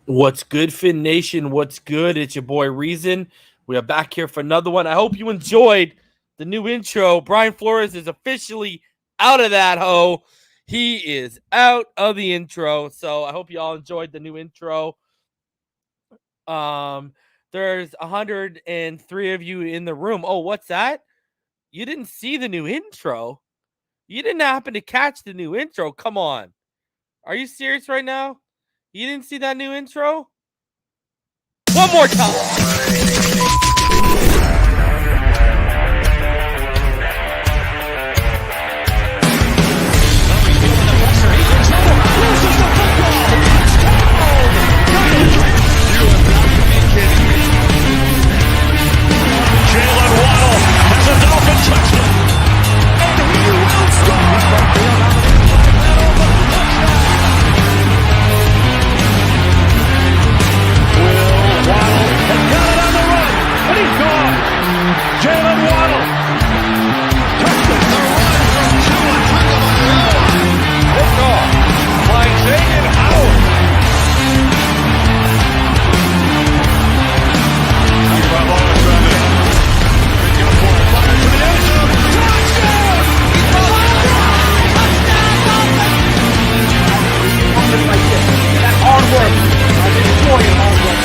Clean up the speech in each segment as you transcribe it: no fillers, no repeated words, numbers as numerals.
What's good, Fin Nation? What's good? It's your boy Reason. We are back here for another one. I hope you enjoyed the new intro. Brian Flores is officially out of that hoe. He is out of the intro. So I hope you all enjoyed the new intro. Um, there's 103 of you in the room. Oh, what's that? You didn't see the new intro? You didn't happen to catch the new intro? Come on. Are you serious right now? You didn't see that new intro? One more time. Jalen Waddle has a Dolphin touchdown. And he will score. Will Waddle has got it on the run, and he's gone. Jalen Waddle. Touchdown. The run from Tua Tagovailoa. Picked off by Xavier Howard. Tagovailoa trying to pick up for it. Fire to the end zone. Touchdown! That hard work. I've been enjoying hard work.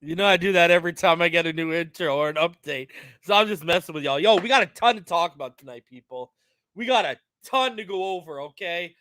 You know I do that every time I get a new intro or an update. So I'm just messing with y'all. Yo, we got a ton to talk about tonight, people. We got a ton to go over, okay?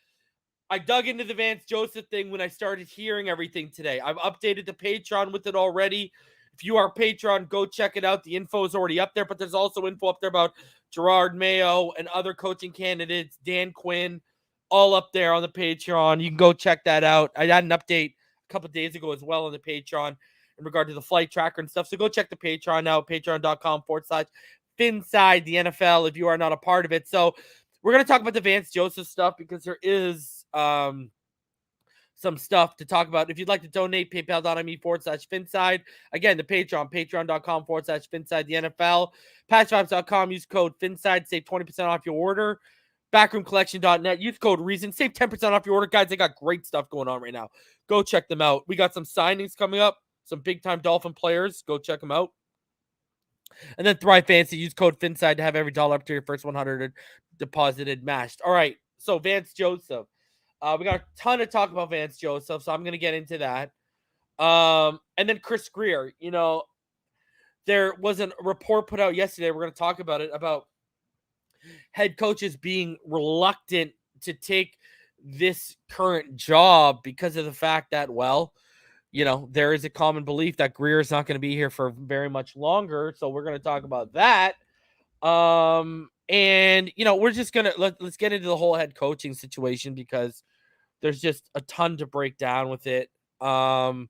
I dug into the Vance Joseph thing when I started hearing everything today. I've updated the Patreon with it already. If you are Patreon, go check it out. The info is already up there, but there's also info up there about Gerard Mayo and other coaching candidates, Dan Quinn, all up there on the Patreon. You can go check that out. I had an update a couple days ago as well on the Patreon in regard to the flight tracker and stuff. So go check the Patreon out, patreon.com/Phinside The NFL if you are not a part of it. So we're going to talk about the Vance Joseph stuff because there is some stuff to talk about. If you'd like to donate, paypal.me/Phinside. Again, the Patreon, patreon.com/Phinside The NFL. Patchvibes.com, use code Phinside, save 20% off your order. Backroomcollection.net, use code Reason, save 10% off your order. Guys, they got great stuff going on right now. Go check them out. We got some signings coming up, some big-time Dolphin players. Go check them out. And then Thrive Fancy, use code Phinside to have every dollar up to your first 100 deposited matched. All right, so Vance Joseph. We got a ton to talk about Vance Joseph, so I'm going to get into that. And then Chris Grier. You know, there was a report put out yesterday. We're going to talk about it, about head coaches being reluctant to take this current job because of the fact that, well, you know, there is a common belief that Grier is not going to be here for very much longer. So we're going to talk about that. And, you know, we're just going to let's get into the whole head coaching situation because there's just a ton to break down with it. And,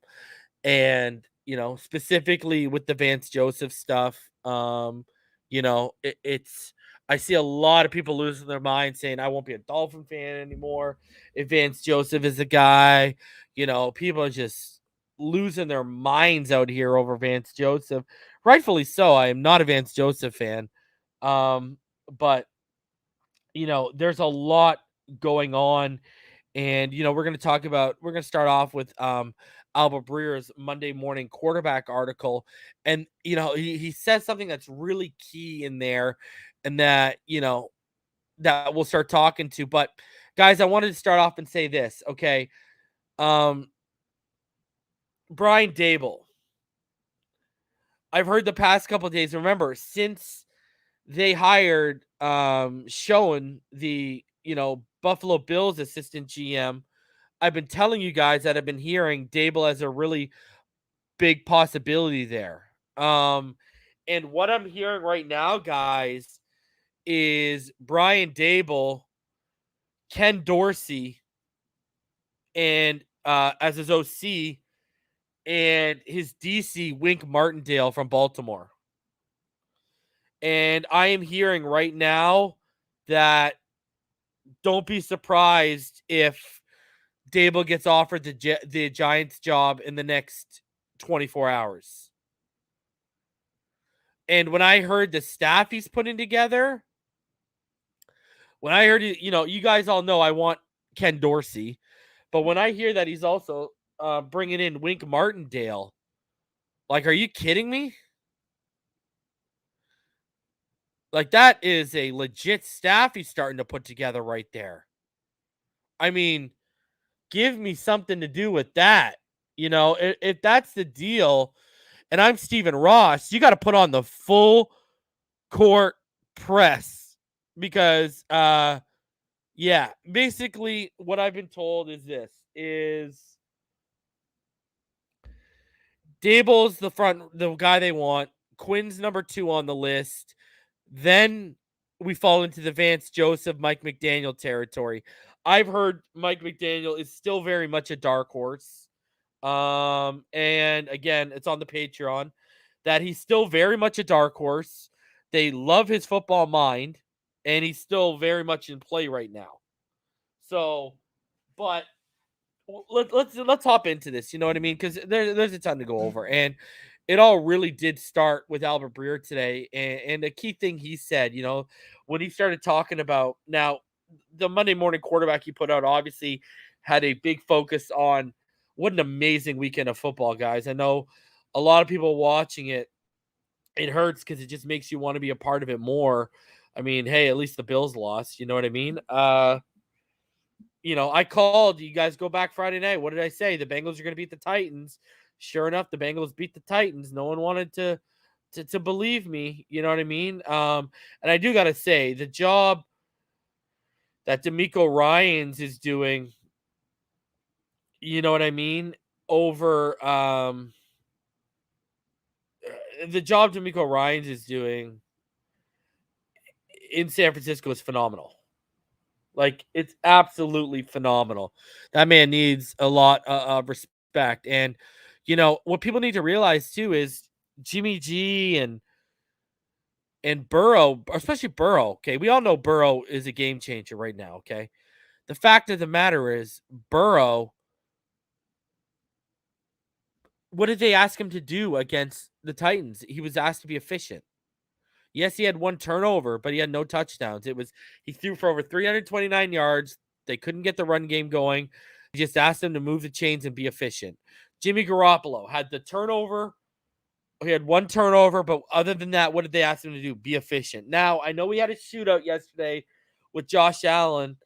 you know, specifically with the Vance Joseph stuff, you know, it's, I see a lot of people losing their mind saying, I won't be a Dolphin fan anymore if Vance Joseph is the guy. You know, people are just losing their minds out here over Vance Joseph. Rightfully so. I am not a Vance Joseph fan. But, you know, there's a lot going on. And, you know, we're going to start off with Albert Breer's Monday Morning Quarterback article. And, you know, he says something that's really key in there and that, you know, that we'll start talking to. But guys, I wanted to start off and say this, okay? Brian Daboll. I've heard the past couple of days, remember, since they hired Schoen, the, you know, Buffalo Bills assistant GM, I've been telling you guys that I've been hearing Daboll as a really big possibility there. And what I'm hearing right now, guys, is Brian Daboll, Ken Dorsey, and as his OC, and his DC, Wink Martindale from Baltimore. And I am hearing right now that don't be surprised if Daboll gets offered the Giants job in the next 24 hours. And when I heard the staff he's putting together, when I heard, you guys all know I want Ken Dorsey. But when I hear that he's also bringing in Wink Martindale, like, are you kidding me? Like, that is a legit staff he's starting to put together right there. I mean, give me something to do with that. If that's the deal, and I'm Stephen Ross, you got to put on the full court press because, yeah, basically what I've been told is Daboll's the guy they want. Quinn's number 2 on the list. Then we fall into the Vance Joseph, Mike McDaniel territory. I've heard Mike McDaniel is still very much a dark horse. And again, it's on the Patreon that he's still very much a dark horse. They love his football mind, and he's still very much in play right now. So, but let's hop into this. You know what I mean? Because there's a ton to go over, and it all really did start with Albert Breer today. And the key thing he said, when he started talking about now the Monday morning quarterback he put out, obviously had a big focus on what an amazing weekend of football, guys. I know a lot of people watching it. It hurts because it just makes you want to be a part of it more. I mean, hey, at least the Bills lost. You know what I mean? I called you guys go back Friday night. What did I say? The Bengals are going to beat the Titans. Sure enough, the Bengals beat the Titans. No one wanted to believe me. You know what I mean? And I do got to say the job that DeMeco Ryans is doing, you know what I mean? Over the job DeMeco Ryans is doing in San Francisco is phenomenal. Like, it's absolutely phenomenal. That man needs a lot of respect. And, what people need to realize, too, is Jimmy G and Burrow, especially Burrow, okay? We all know Burrow is a game changer right now, okay? The fact of the matter is, Burrow, what did they ask him to do against the Titans? He was asked to be efficient. Yes, he had 1 turnover, but he had no touchdowns. He threw for over 329 yards. They couldn't get the run game going. He just asked him to move the chains and be efficient. Jimmy Garoppolo had the turnover. He had 1 turnover, but other than that, what did they ask him to do? Be efficient. Now, I know we had a shootout yesterday with Josh Allen,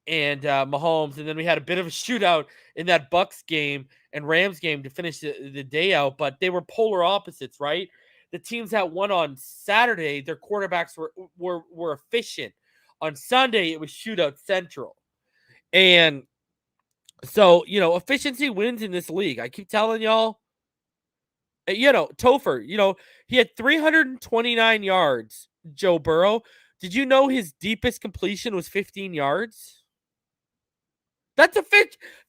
and Mahomes, and then we had a bit of a shootout in that Bucks game and Rams game to finish the day out, but they were polar opposites, right? The teams that won on Saturday, their quarterbacks were efficient. On Sunday, it was shootout central. And so, efficiency wins in this league. I keep telling y'all, Topher, he had 329 yards, Joe Burrow. Did you know his deepest completion was 15 yards? That's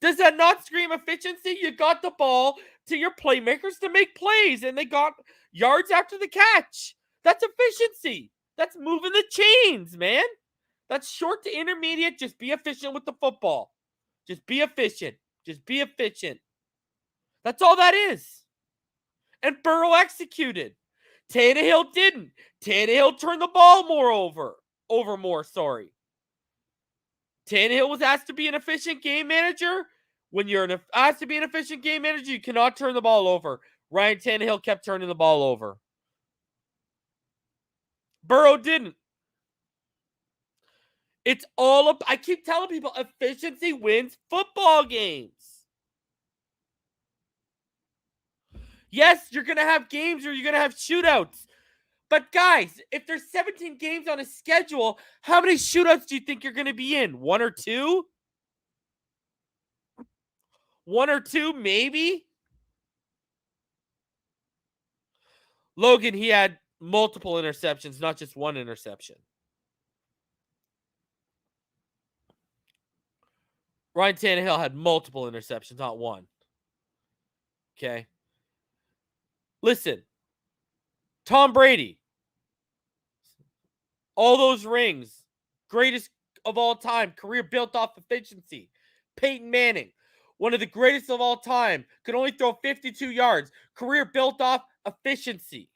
Does that not scream efficiency? You got the ball to your playmakers to make plays, and they got yards after the catch. That's efficiency. That's moving the chains, man. That's short to intermediate. Just be efficient with the football. Just be efficient. Just be efficient. That's all that is. And Burrow executed. Tannehill didn't. Tannehill turned the ball more, sorry. Tannehill was asked to be an efficient game manager. When you're asked to be an efficient game manager, you cannot turn the ball over. Ryan Tannehill kept turning the ball over. Burrow didn't. It's all up. I keep telling people efficiency wins football games. Yes, you're going to have games where you're going to have shootouts. But guys, if there's 17 games on a schedule, how many shootouts do you think you're going to be in? 1 or 2? 1 or 2, maybe? Logan, he had multiple interceptions, not just 1 interception. Ryan Tannehill had multiple interceptions, not 1. Okay? Listen, Tom Brady, all those rings, greatest of all time, career built off efficiency. Peyton Manning, one of the greatest of all time, could only throw 52 yards. Career built off efficiency.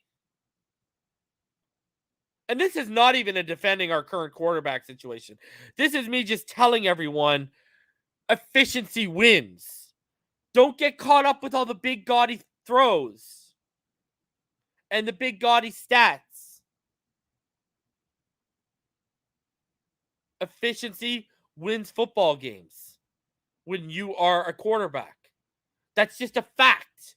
And this is not even a defending our current quarterback situation. This is me just telling everyone efficiency wins. Don't get caught up with all the big gaudy throws and the big gaudy stats. Efficiency wins football games when you are a quarterback. That's just a fact.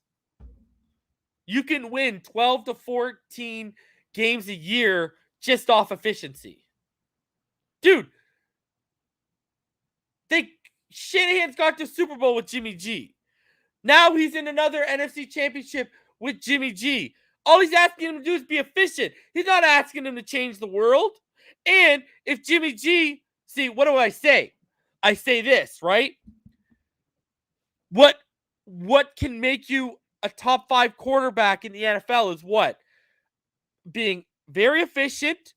You can win 12 to 14 games a year just off efficiency. Dude, Shanahan's got to Super Bowl with Jimmy G. Now he's in another NFC championship with Jimmy G. All he's asking him to do is be efficient. He's not asking him to change the world. And if Jimmy G, see, what do I say? I say this, right? What can make you a top 5 quarterback in the NFL is what? Being very efficient.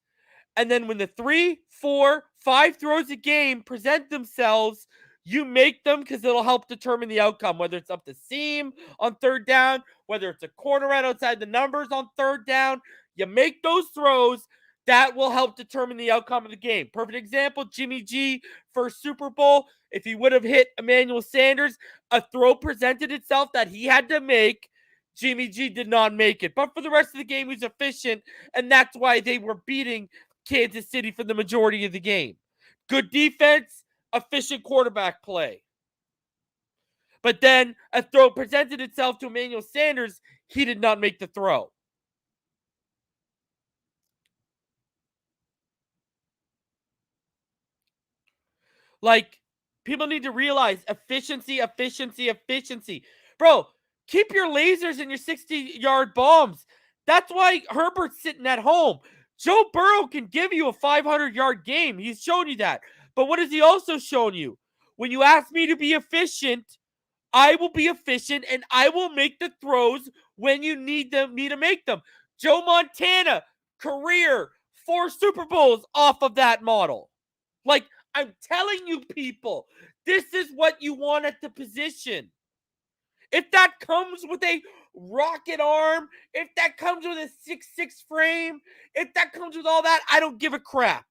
And then when the 3, 4, 5 throws a game present themselves, you make them because it'll help determine the outcome, whether it's up the seam on third down, whether it's a corner right outside the numbers on third down. You make those throws. That will help determine the outcome of the game. Perfect example, Jimmy G, first Super Bowl. If he would have hit Emmanuel Sanders, a throw presented itself that he had to make. Jimmy G did not make it. But for the rest of the game, he's efficient, and that's why they were beating Kansas City for the majority of the game. Good defense, efficient quarterback play. But then a throw presented itself to Emmanuel Sanders. He did not make the throw. Like, people need to realize efficiency. Bro, keep your lasers and your 60-yard bombs. That's why Herbert's sitting at home. Joe Burrow can give you a 500-yard game. He's shown you that. But what has he also shown you? When you ask me to be efficient, I will be efficient and I will make the throws when you need me to make them. Joe Montana, career, 4 Super Bowls off of that model. Like, I'm telling you people, this is what you want at the position. If that comes with a rocket arm, if that comes with a 6'6" frame, if that comes with all that, I don't give a crap.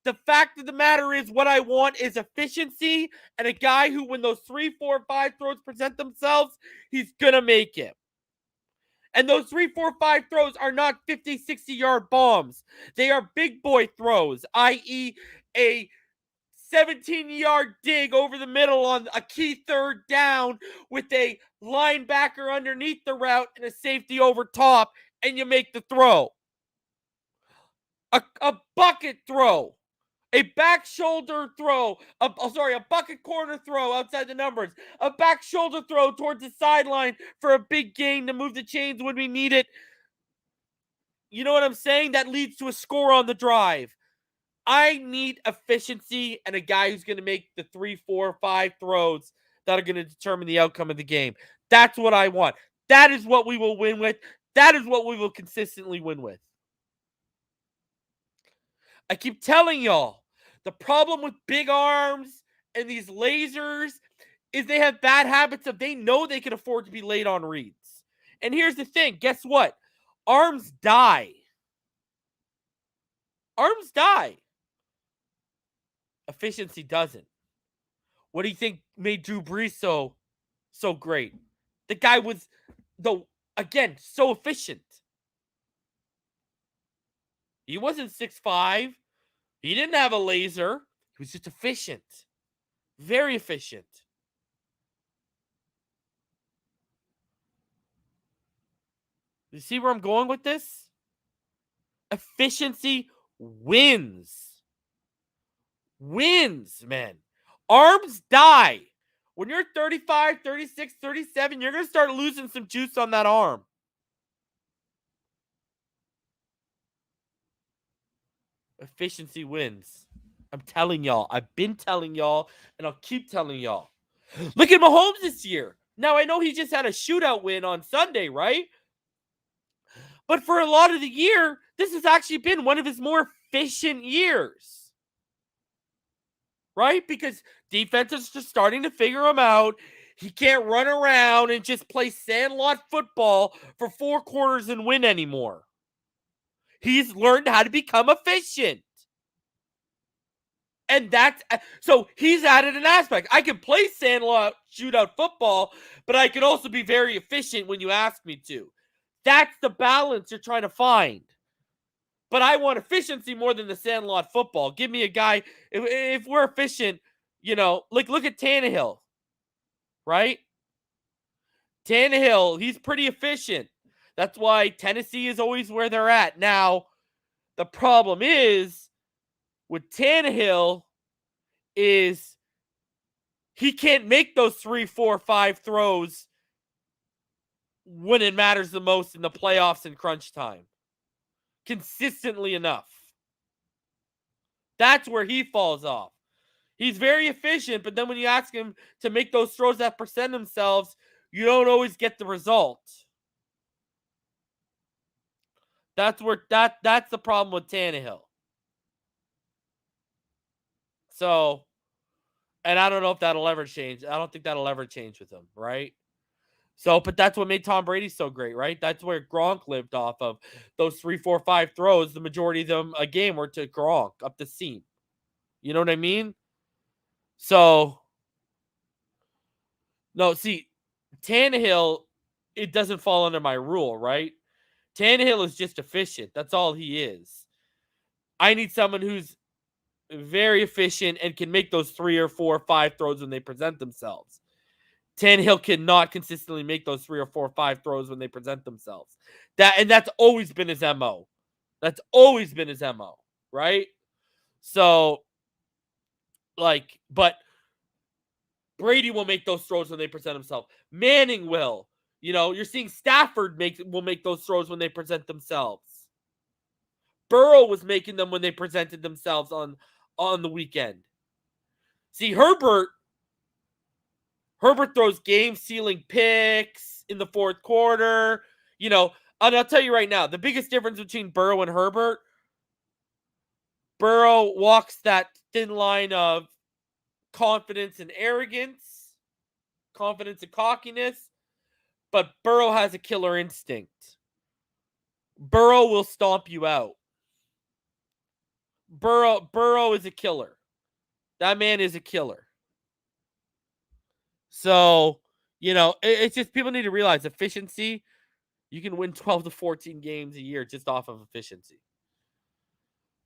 The fact of the matter is what I want is efficiency and a guy who, when those 3, 4, 5 throws present themselves, he's going to make it. And those 3, 4, 5 throws are not 50, 60-yard bombs. They are big boy throws, i.e. a 17-yard dig over the middle on a key third down with a linebacker underneath the route and a safety over top, and you make the throw. A bucket throw. A back shoulder throw. A bucket corner throw outside the numbers. A back shoulder throw towards the sideline for a big gain to move the chains when we need it. You know what I'm saying? That leads to a score on the drive. I need efficiency and a guy who's going to make the 3, 4, 5 throws that are going to determine the outcome of the game. That's what I want. That is what we will win with. That is what we will consistently win with. I keep telling y'all, the problem with big arms and these lasers is they have bad habits of they know they can afford to be late on reads. And here's the thing. Guess what? Arms die. Arms die. Efficiency doesn't. What do you think made Drew Brees so great? The guy was, so efficient. He wasn't 6'5". He didn't have a laser. He was just efficient. Very efficient. You see where I'm going with this? Efficiency wins. Wins, man. Arms die. When you're 35, 36, 37, you're going to start losing some juice on that arm. Efficiency wins. I'm telling y'all. I've been telling y'all, and I'll keep telling y'all. Look at Mahomes this year. Now, I know he just had a shootout win on Sunday, right? But for a lot of the year, this has actually been one of his more efficient years. right? Because defense is just starting to figure him out. He can't run around and just play sandlot football for 4 quarters and win anymore. He's learned how to become efficient. And so he's added an aspect. I can play sandlot shootout football, but I can also be very efficient when you ask me to. That's the balance you're trying to find. But I want efficiency more than the sandlot football. Give me a guy, if we're efficient, look at Tannehill, right? Tannehill, he's pretty efficient. That's why Tennessee is always where they're at. Now, the problem is with Tannehill is he can't make those 3, 4, 5 throws when it matters the most in the playoffs and crunch time. Consistently enough. That's where he falls off. He's very efficient, but then when you ask him to make those throws that present themselves, you don't always get the result. That's the problem with Tannehill. So, and I don't know if that'll ever change. I don't think that'll ever change with him, right? So, but that's what made Tom Brady so great, right? That's where Gronk lived off of. Those 3, 4, 5 throws, the majority of them a game were to Gronk up the seam. You know what I mean? So, no, see, Tannehill, it doesn't fall under my rule, right? Tannehill is just efficient. That's all he is. I need someone who's very efficient and can make those 3 or 4 or 5 throws when they present themselves. Tannehill cannot consistently make those 3 or 4 or 5 throws when they present themselves. That's always been his MO. That's always been his MO, right? So, but Brady will make those throws when they present themselves. Manning will. You're seeing Stafford will make those throws when they present themselves. Burrow was making them when they presented themselves on the weekend. See, Herbert throws game-sealing picks in the fourth quarter. And I'll tell you right now, the biggest difference between Burrow and Herbert, Burrow walks that thin line of confidence and arrogance, confidence and cockiness, but Burrow has a killer instinct. Burrow will stomp you out. Burrow is a killer. That man is a killer. So, it's just people need to realize efficiency. You can win 12 to 14 games a year just off of efficiency.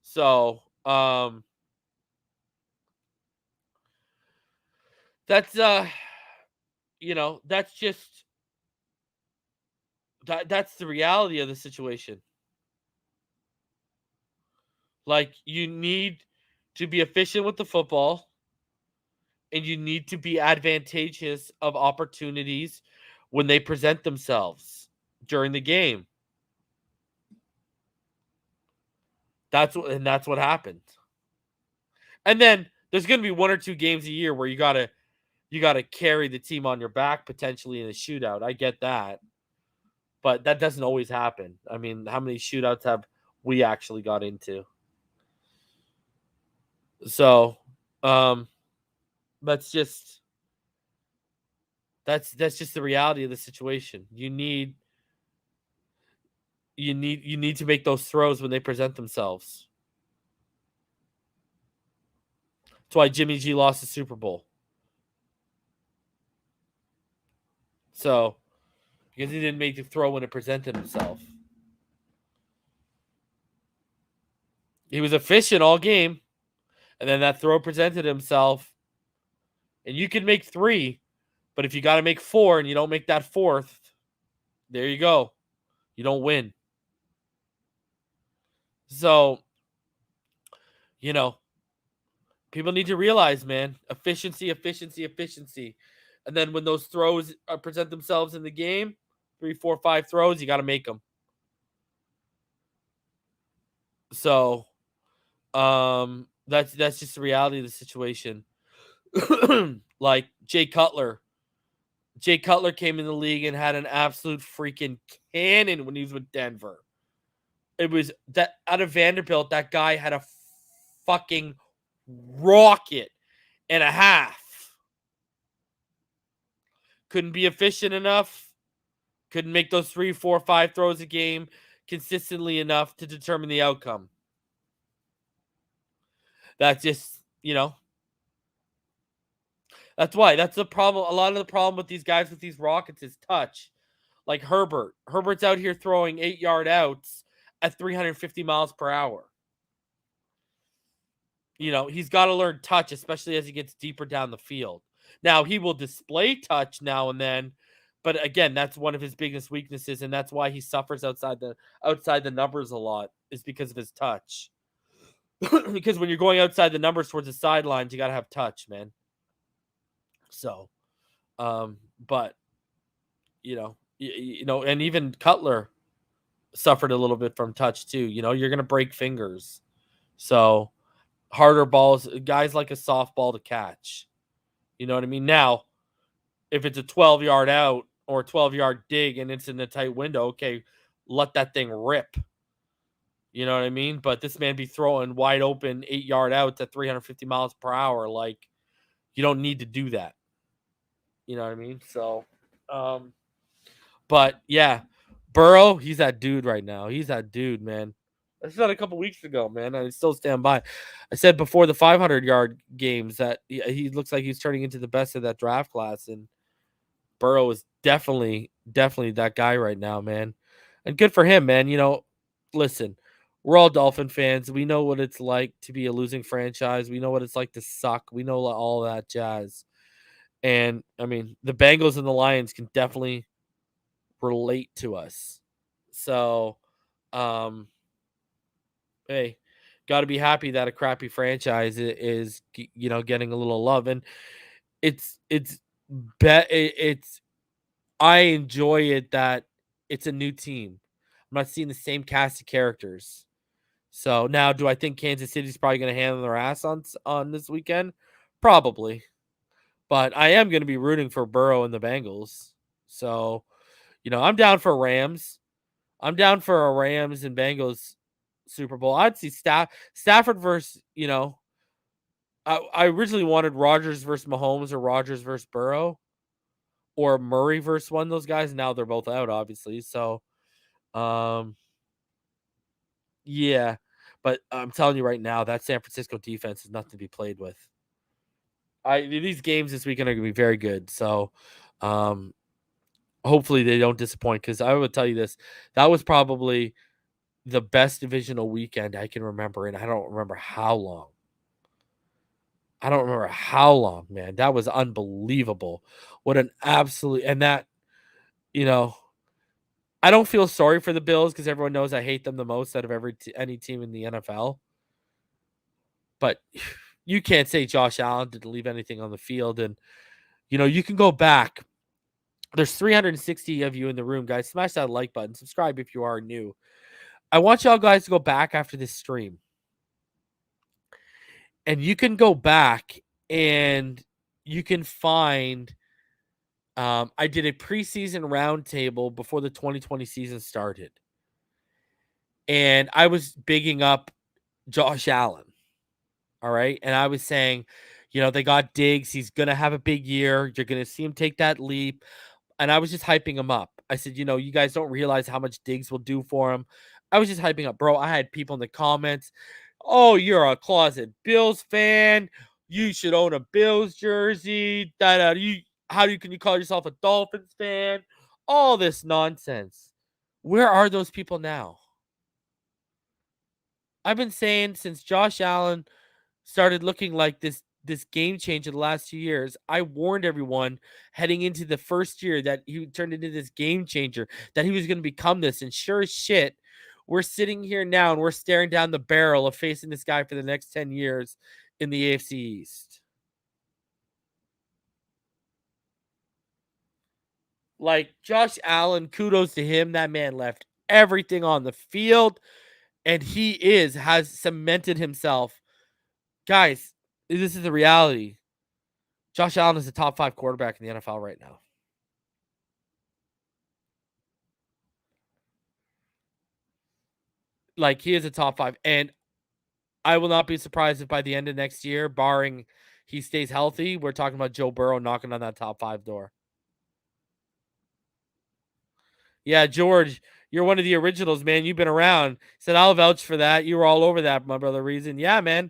So, that's that's just that's the reality of the situation. You need to be efficient with the football, and you need to be advantageous of opportunities when they present themselves during the game. That's what happened. And then there's going to be 1 or 2 games a year where you got to carry the team on your back potentially in a shootout. I get that. But that doesn't always happen. I mean, how many shootouts have we actually got into? So, that's just the reality of the situation. You need to make those throws when they present themselves. That's why Jimmy G lost the Super Bowl. So, because he didn't make the throw when it presented himself. He was efficient all game, and then that throw presented himself. And you can make 3, but if you got to make 4 and you don't make that 4th, there you go. You don't win. So, people need to realize, man, efficiency. And then when those throws present themselves in the game, 3, 4, 5 throws, you got to make them. So, that's just the reality of the situation. Like Jay Cutler. Jay Cutler came in the league and had an absolute freaking cannon when he was with Denver. It was that out of Vanderbilt, that guy had a fucking rocket. and a half. Couldn't be efficient enough. Couldn't make those 3, 4, 5 throws a game consistently enough to determine the outcome. That's just, that's why. That's the problem. A lot of the problem with these guys with these Rockets is touch. Like Herbert. Herbert's out here throwing 8-yard outs at 350 miles per hour. He's got to learn touch, especially as he gets deeper down the field. Now, he will display touch now and then, but again, that's one of his biggest weaknesses, and that's why he suffers outside the numbers a lot, is because of his touch. Because when you're going outside the numbers towards the sidelines, you got to have touch, man. So, but and even Cutler suffered a little bit from touch too. You're going to break fingers. So, harder balls, guys like a softball to catch. You know what I mean? Now, if it's a 12-yard out or a 12-yard dig and it's in a tight window, okay, let that thing rip. You know what I mean? But this man be throwing wide open 8-yard outs at 350 miles per hour. Like, you don't need to do that. You know what I mean? So, but yeah, Burrow, he's that dude right now. He's that dude, man. I said a couple weeks ago, man. I still stand by. I said before the 500-yard games that he looks like he's turning into the best of that draft class, and Burrow is definitely that guy right now, man. And good for him, man. Listen, we're all Dolphin fans. We know what it's like to be a losing franchise. We know what it's like to suck. We know all that jazz. And, I mean, the Bengals and the Lions can definitely relate to us. So, hey, got to be happy that a crappy franchise is getting a little love, and it's I enjoy it that it's a new team. I'm not seeing the same cast of characters. So now, do I think Kansas City's probably going to handle their ass on this weekend? Probably, but I am going to be rooting for Burrow and the Bengals. So, I'm down for Rams. I'm down for a Rams and Bengals Super Bowl. I'd see Stafford versus, I originally wanted Rodgers versus Mahomes or Rodgers versus Burrow or Murray versus one of those guys. Now they're both out, obviously. So, yeah. But I'm telling you right now, that San Francisco defense is nothing to be played with. These games this weekend are going to be very good. So, hopefully they don't disappoint, because I would tell you this. That was probably the best divisional weekend I can remember, and I don't remember how long. Man. That was unbelievable. What an absolute, and that, I don't feel sorry for the Bills because everyone knows I hate them the most out of any team in the NFL. But you can't say Josh Allen didn't leave anything on the field. And, you can go back. There's 360 of you in the room, guys. Smash that like button. Subscribe if you are new. I want y'all guys to go back after this stream. And you can go back and you can find, I did a preseason roundtable before the 2020 season started. And I was bigging up Josh Allen. All right. And I was saying, they got Diggs. He's going to have a big year. You're going to see him take that leap. And I was just hyping him up. I said, you guys don't realize how much Diggs will do for him. I was just hyping up, bro. I had people in the comments. Oh, you're a closet Bills fan. You should own a Bills jersey. Can you call yourself a Dolphins fan? All this nonsense. Where are those people now? I've been saying since Josh Allen started looking like this game changer the last 2 years, I warned everyone heading into the first year that he turned into this game changer, that he was going to become this. And sure as shit, we're sitting here now and we're staring down the barrel of facing this guy for the next 10 years in the AFC East. Like, Josh Allen, kudos to him. That man left everything on the field, and he has cemented himself. Guys, this is the reality. Josh Allen is the top 5 quarterback in the NFL right now. Like, he is a top 5. And I will not be surprised if by the end of next year, barring he stays healthy, we're talking about Joe Burrow knocking on that top 5 door. Yeah, George, you're one of the originals, man. You've been around. Said, I'll vouch for that. You were all over that, my brother Reason. Yeah, man.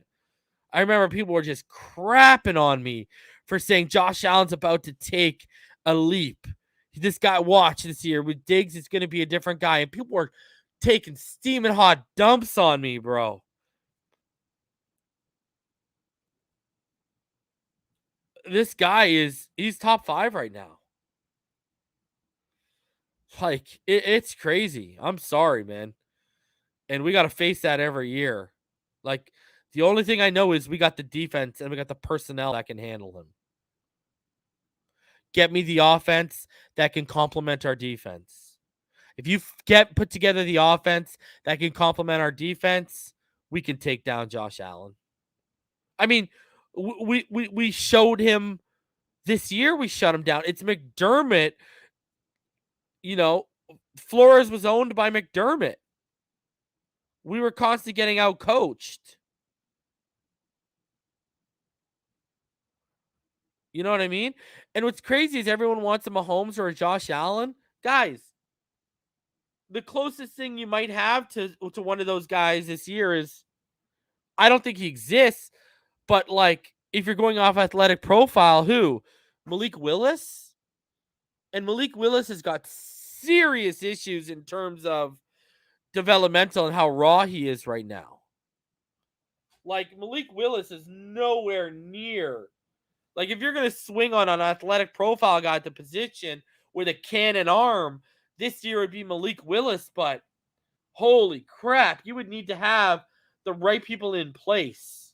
I remember people were just crapping on me for saying Josh Allen's about to take a leap. This guy, watch this year with Diggs, it's going to be a different guy. And people were taking steaming hot dumps on me, bro. This guy he's top 5 right now. Like, it's crazy. I'm sorry, man. And we got to face that every year. Like, the only thing I know is we got the defense and we got the personnel that can handle him. Get me the offense that can complement our defense. If you put together the offense that can complement our defense, we can take down Josh Allen. I mean, we showed him this year. We shut him down. It's McDermott. You know, Flores was owned by McDermott. We were constantly getting out coached. You know what I mean? And what's crazy is everyone wants a Mahomes or a Josh Allen. Guys, the closest thing you might have to one of those guys this year is, I don't think he exists, but like, if you're going off athletic profile, who? Malik Willis? And Malik Willis has got serious issues in terms of developmental and how raw he is right now. Like, Malik Willis is nowhere near. Like, if you're going to swing on an athletic profile guy at the position with a cannon arm, this year would be Malik Willis, but holy crap, you would need to have the right people in place.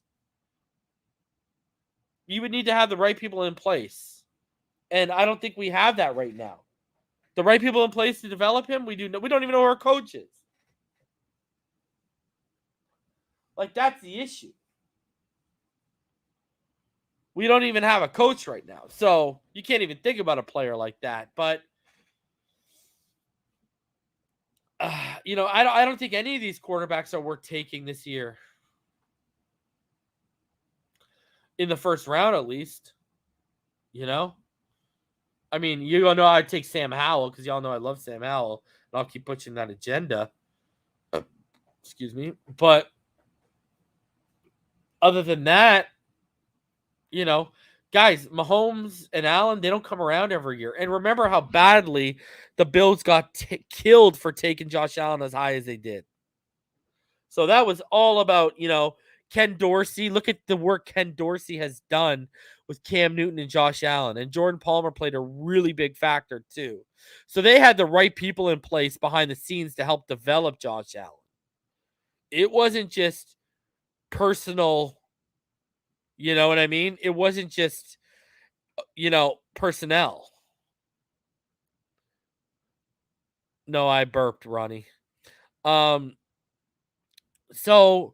You would need to have the right people in place. And I don't think we have that right now. The right people in place to develop him, we don't even know who our coach is. Like, that's the issue. We don't even have a coach right now. So you can't even think about a player like that. But, you know, I don't think any of these quarterbacks are worth taking this year. In the first round, at least. You know? I mean, you all know I'd take Sam Howell because y'all know I love Sam Howell. And I'll keep pushing that agenda. Excuse me. But other than that, you know, guys, Mahomes and Allen, they don't come around every year. And remember how badly the Bills got killed for taking Josh Allen as high as they did. So that was all about, you know, Ken Dorsey. Look at the work Ken Dorsey has done with Cam Newton and Josh Allen. And Jordan Palmer played a really big factor too. So they had the right people in place behind the scenes to help develop Josh Allen. It wasn't just personal, you know what I mean? It wasn't just, you know, personnel. No, I burped, Ronnie. So,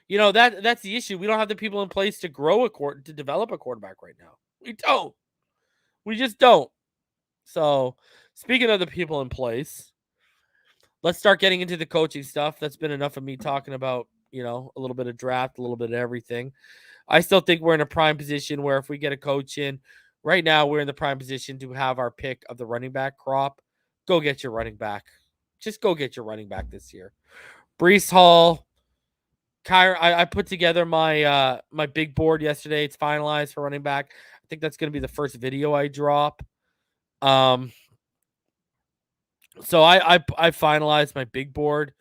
you know, that's the issue. We don't have the people in place to to develop a quarterback right now. We don't. We just don't. So, speaking of the people in place, let's start getting into the coaching stuff. That's been enough of me talking about, you know, a little bit of draft, a little bit of everything. I still think we're in a prime position where if we get a coach in, right now we're in the prime position to have our pick of the running back crop. Go get your running back. Just go get your running back this year. Breece Hall, Kyron. I put together my my big board yesterday. It's finalized for running back. I think that's going to be the first video I drop. So I finalized my big board.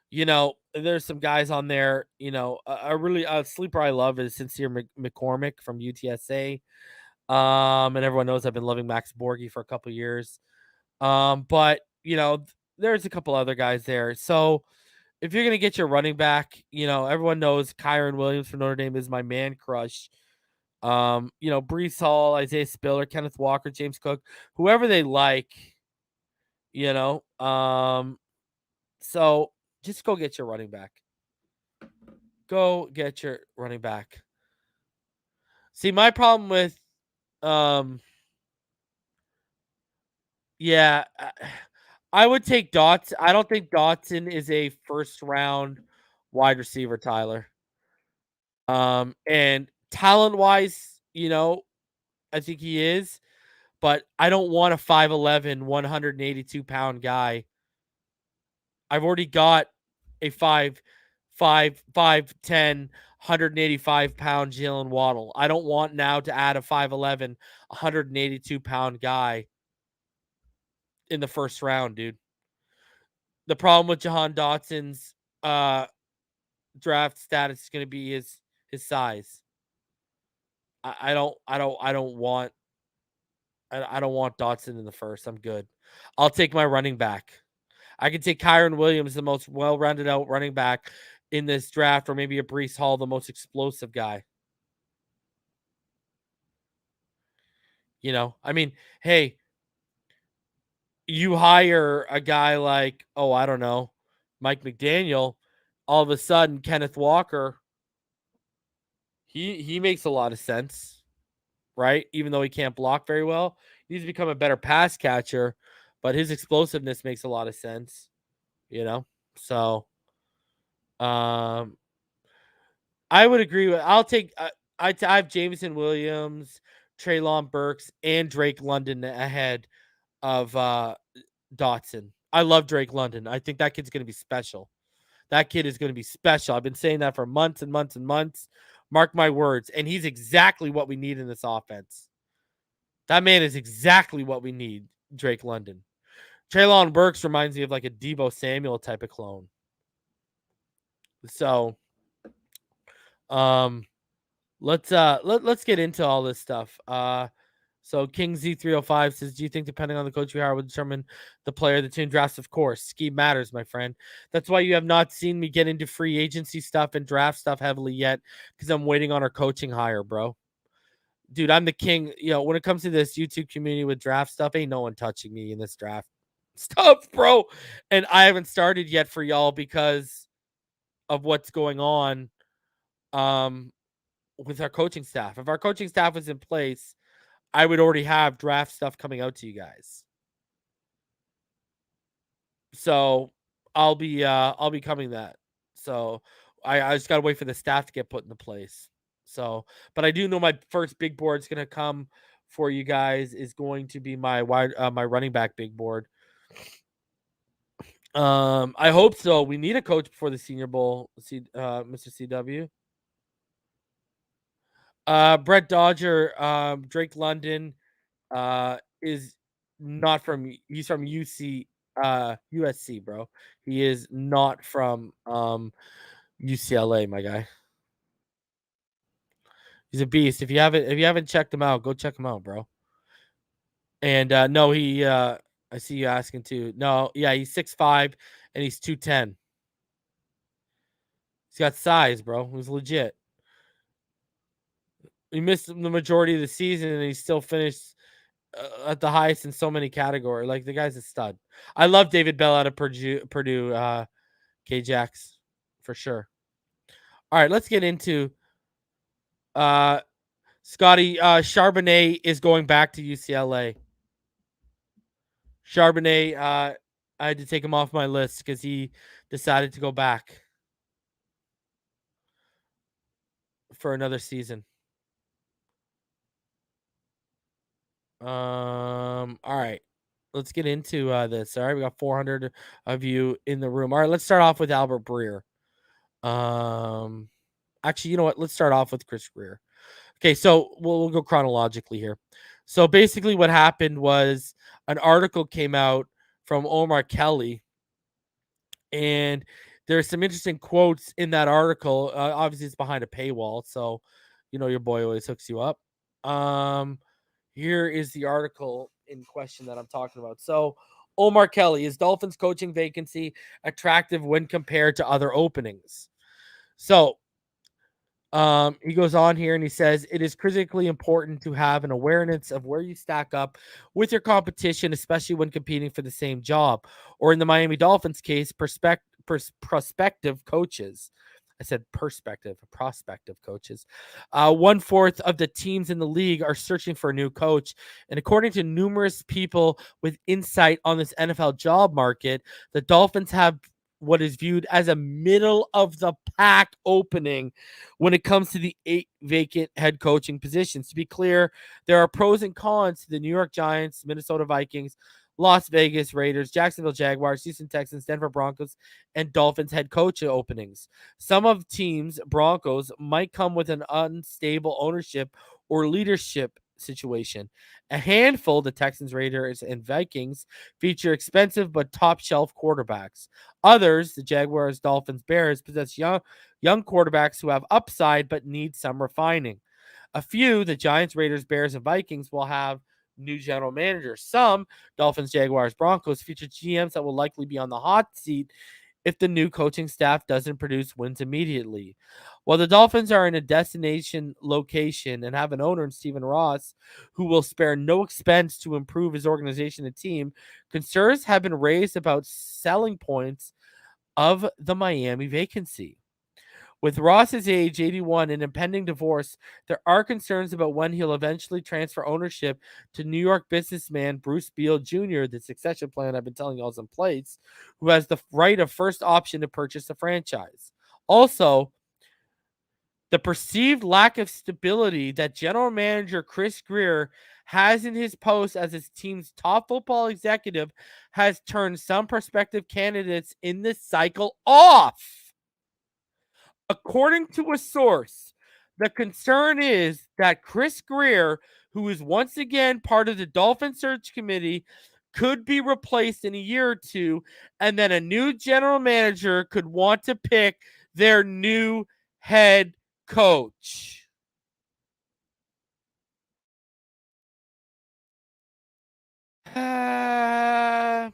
You know, there's some guys on there. You know, a sleeper I love is Sincere McCormick from UTSA. And everyone knows I've been loving Max Borghi for a couple years. But you know, there's a couple other guys there. So if you're gonna get your running back, you know, everyone knows Kyron Williams from Notre Dame is my man crush. You know, Breece Hall, Isaiah Spiller, Kenneth Walker, James Cook, whoever they like, you know. So just go get your running back. Go get your running back. See, my problem with yeah, I would take Dotson. I don't think Dotson is a first round wide receiver, Tyler. And talent-wise, I think he is, but I don't want a 5'11", 182-pound guy. I've already got a 5'10", 185-pound Jalen Waddle. I don't want now to add a 5'11", 182-pound guy in the first round, dude. The problem with Jahan Dotson's draft status is going to be his size. I don't want Dotson in the first. I'm good. I'll take my running back. I can take Kyron Williams, the most well-rounded out running back in this draft, or maybe a Breece Hall, the most explosive guy. I mean, hey, you hire a guy like, I don't know, Mike McDaniel, all of a sudden Kenneth Walker, he makes a lot of sense, right? Even though he can't block very well, he needs to become a better pass catcher, but his explosiveness makes a lot of sense, So, I would agree with. I'll take. I have Jameson Williams, Treylon Burks, and Drake London ahead of Dotson. I love Drake London. I think that kid's going to be special. That kid is going to be special. I've been saying that for months and months and months. Mark my words. And he's exactly what we need in this offense. That man is exactly what we need, Drake London. Treylon Burks reminds me of like a Deebo Samuel type of clone. So, let's get into all this stuff. So King Z305 says, do you think depending on the coach we hire will determine the player the team drafts? Of course. Scheme matters, my friend. That's why you have not seen me get into free agency stuff and draft stuff heavily yet, because I'm waiting on our coaching hire, bro. Dude, I'm the king. When it comes to this YouTube community with draft stuff, ain't no one touching me in this draft stuff, bro. And I haven't started yet for y'all because of what's going on with our coaching staff. If our coaching staff was in place, I would already have draft stuff coming out to you guys. So I'll be coming that. So I just gotta wait for the staff to get put into place. So, but I do know my first big board is gonna come for you guys is going to be my my running back big board. I hope so. We need a coach before the Senior Bowl, Mr. CW. Brett Dodger, Drake London, is not from. He's from USC, bro. He is not from UCLA, my guy. He's a beast. If you haven't checked him out, go check him out, bro. And no, he I see you asking too. No, yeah, he's 6'5" and he's 210. He's got size, bro. He's legit. He missed the majority of the season and he still finished at the highest in so many categories. Like, the guy's a stud. I love David Bell out of Purdue K-Jax for sure. All right, let's get into Scotty. Charbonnet is going back to UCLA. Charbonnet, I had to take him off my list because he decided to go back for another season. All right. Let's get into this. All right, we got 400 of you in the room. All right, let's start off with Albert Breer. Actually, you know what? Let's start off with Chris Grier. Okay, so we'll go chronologically here. So basically what happened was an article came out from Omar Kelly, and there's some interesting quotes in that article. Obviously, it's behind a paywall, so your boy always hooks you up. Here is the article in question that I'm talking about. So, Omar Kelly, is Dolphins coaching vacancy attractive when compared to other openings? So, he goes on here and he says, it is critically important to have an awareness of where you stack up with your competition, especially when competing for the same job, or in the Miami Dolphins case, prospective coaches. I said prospective coaches. 1/4 of the teams in the league are searching for a new coach. And according to numerous people with insight on this NFL job market, the Dolphins have what is viewed as a middle of the pack opening when it comes to the 8 vacant head coaching positions. To be clear, there are pros and cons to the New York Giants, Minnesota Vikings, Las Vegas Raiders, Jacksonville Jaguars, Houston Texans, Denver Broncos, and Dolphins head coach openings. Some of teams, Broncos, might come with an unstable ownership or leadership situation. A handful, the Texans, Raiders, and Vikings, feature expensive but top-shelf quarterbacks. Others, the Jaguars, Dolphins, Bears, possess young quarterbacks who have upside but need some refining. A few, the Giants, Raiders, Bears, and Vikings, will have new general managers. Some, Dolphins, Jaguars, Broncos, feature GMs that will likely be on the hot seat if the new coaching staff doesn't produce wins immediately. While the Dolphins are in a destination location and have an owner in Stephen Ross who will spare no expense to improve his organization and team, concerns have been raised about selling points of the Miami vacancy. With Ross's age, 81, and impending divorce, there are concerns about when he'll eventually transfer ownership to New York businessman Bruce Beal Jr., the succession plan I've been telling you all is in place, who has the right of first option to purchase the franchise. Also, the perceived lack of stability that general manager Chris Grier has in his post as his team's top football executive has turned some prospective candidates in this cycle off. According to a source, the concern is that Chris Grier, who is once again part of the Dolphin search committee, could be replaced in a year or two, and then a new general manager could want to pick their new head coach. Do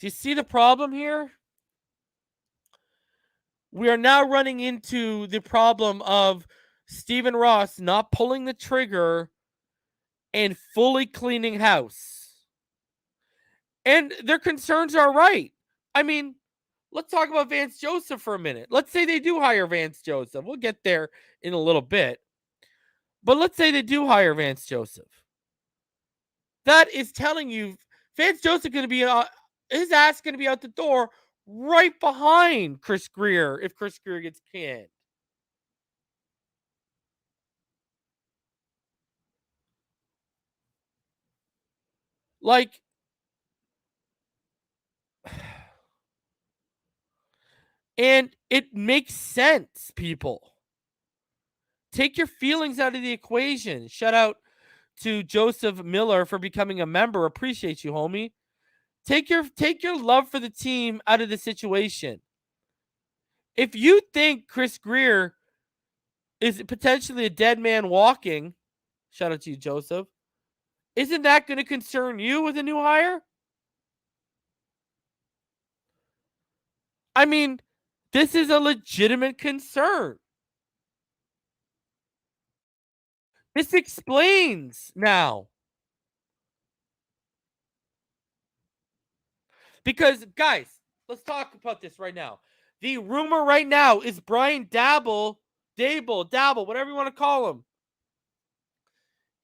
you see the problem here? We are now running into the problem of Stephen Ross not pulling the trigger and fully cleaning house. And their concerns are right. I mean, let's talk about Vance Joseph for a minute. Let's say they do hire Vance Joseph. We'll get there in a little bit. But let's say they do hire Vance Joseph. That is telling you Vance Joseph going to be his ass going to be out the door right behind Chris Grier if Chris Grier gets canned. Like, and it makes sense, people. Take your feelings out of the equation. Shout out to Joseph Miller for becoming a member. Appreciate you, homie. Take your love for the team out of the situation. If you think Chris Grier is potentially a dead man walking, shout out to you, Joseph, isn't that going to concern you with a new hire? I mean, this is a legitimate concern. This explains now. Because, guys, let's talk about this right now. The rumor right now is Brian Daboll, whatever you want to call him.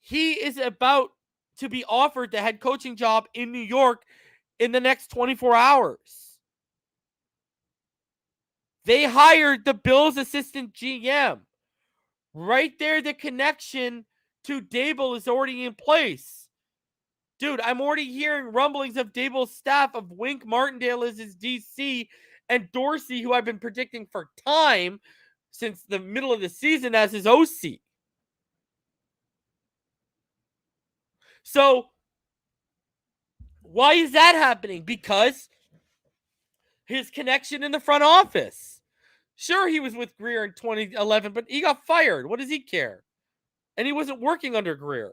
He is about to be offered the head coaching job in New York in the next 24 hours. They hired the Bills assistant GM. Right there, the connection to Daboll is already in place. Dude, I'm already hearing rumblings of Daboll's staff of Wink Martindale as his DC and Dorsey, who I've been predicting for time since the middle of the season, as his OC. So, why is that happening? Because his connection in the front office. Sure, he was with Grier in 2011, but he got fired. What does he care? And he wasn't working under Grier.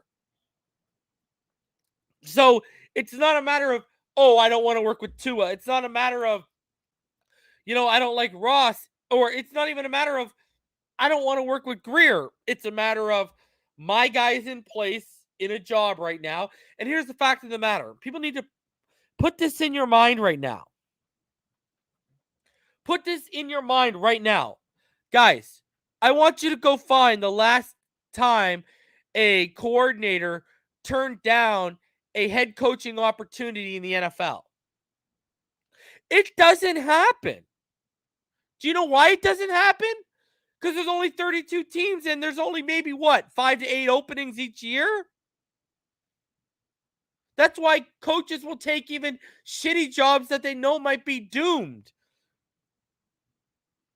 So it's not a matter of, oh, I don't want to work with Tua. It's not a matter of, I don't like Ross. Or it's not even a matter of, I don't want to work with Grier. It's a matter of, my guy's in place in a job right now. And here's the fact of the matter. People need to put this in your mind right now. Put this in your mind right now. Guys, I want you to go find the last time a coordinator turned down a head coaching opportunity in the NFL. It doesn't happen. Do you know why it doesn't happen? Because there's only 32 teams and there's only maybe 5 to 8 openings each year? That's why coaches will take even shitty jobs that they know might be doomed.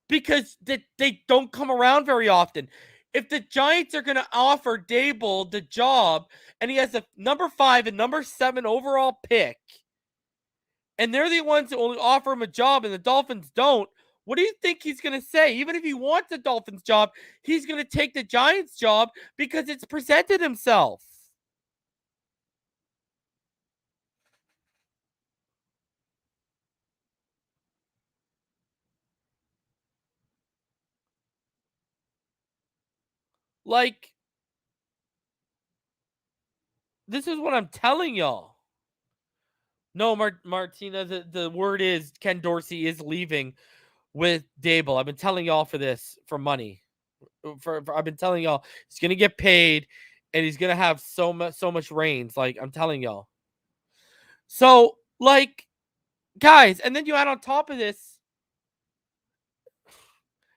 Because they don't come around very often. If the Giants are going to offer Daboll the job and he has a number 5 and number 7 overall pick, and they're the ones that will offer him a job and the Dolphins don't, what do you think he's going to say? Even if he wants the Dolphins job, he's going to take the Giants job because it's presented himself. Like, this is what I'm telling y'all. No, Martina, the word is Ken Dorsey is leaving with Daboll. I've been telling y'all for this, for money. I've been telling y'all he's gonna get paid and he's gonna have so much reigns. Like, I'm telling y'all. So, like, guys, and then you add on top of this,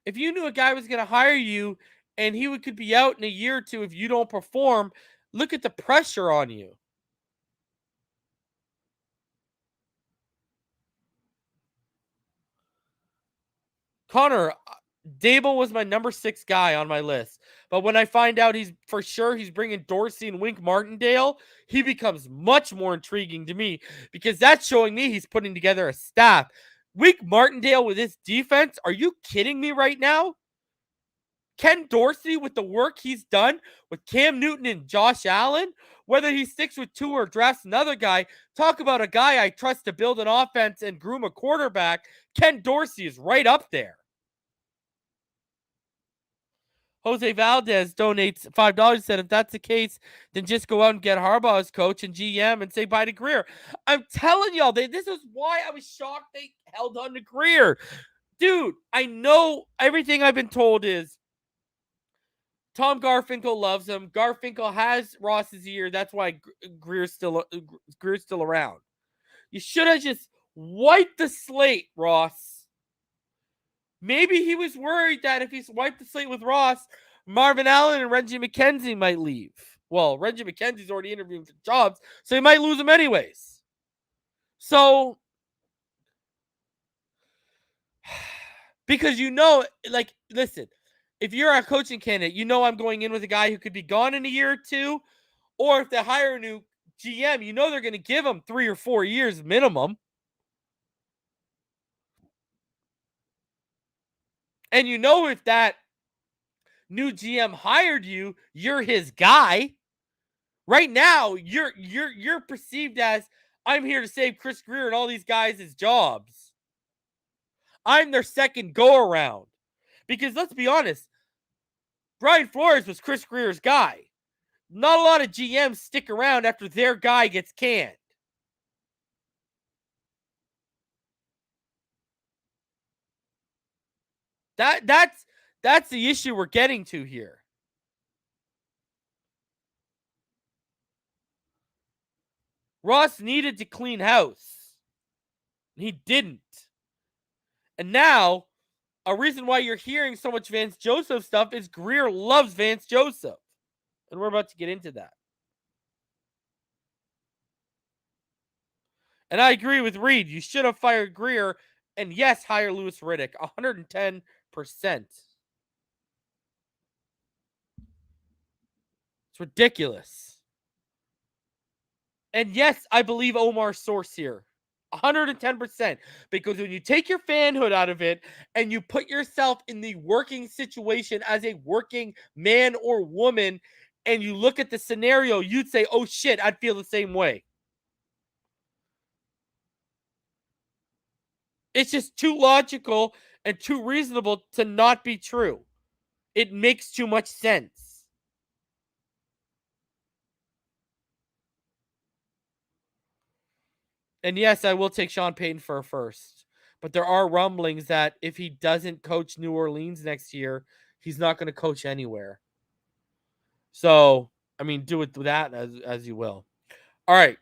if you knew a guy was gonna hire you and he could be out in a year or two if you don't perform, look at the pressure on you. Connor, Daboll was my number 6 guy on my list. But when I find out he's bringing Dorsey and Wink Martindale, he becomes much more intriguing to me because that's showing me he's putting together a staff. Wink Martindale with his defense? Are you kidding me right now? Ken Dorsey with the work he's done with Cam Newton and Josh Allen, whether he sticks with 2 or drafts another guy, talk about a guy I trust to build an offense and groom a quarterback. Ken Dorsey is right up there. Jose Valdez donates $5, said, if that's the case, then just go out and get Harbaugh as coach and GM and say bye to Grier. I'm telling y'all, this is why I was shocked they held on to Grier. Dude, I know everything I've been told is Tom Garfinkel loves him. Garfinkel has Ross's ear. That's why Grier's still around. You should have just wiped the slate, Ross. Maybe he was worried that if he's wiped the slate with Ross, Marvin Allen and Reggie McKenzie might leave. Well, Reggie McKenzie's already interviewing for jobs, so he might lose him anyways. So, because like, listen, if you're a coaching candidate, I'm going in with a guy who could be gone in a year or two, or if they hire a new GM, they're going to give him 3 or 4 years minimum. And if that new GM hired you, you're his guy. Right now, you're perceived as, I'm here to save Chris Grier and all these guys' jobs. I'm their second go-around. Because let's be honest, Brian Flores was Chris Grier's guy. Not a lot of GMs stick around after their guy gets canned. That's the issue we're getting to here. Ross needed to clean house. He didn't. And now, a reason why you're hearing so much Vance Joseph stuff is Grier loves Vance Joseph. And we're about to get into that. And I agree with Reed. You should have fired Grier. And yes, hire Louis Riddick. 110%. It's ridiculous. And yes, I believe Omar's source here. 110%. Because when you take your fanhood out of it and you put yourself in the working situation as a working man or woman and you look at the scenario, you'd say, oh shit, I'd feel the same way. It's just too logical and too reasonable to not be true. It makes too much sense. And yes, I will take Sean Payton for a first. But there are rumblings that if he doesn't coach New Orleans next year, he's not going to coach anywhere. So, I mean, do it with that as you will. All right.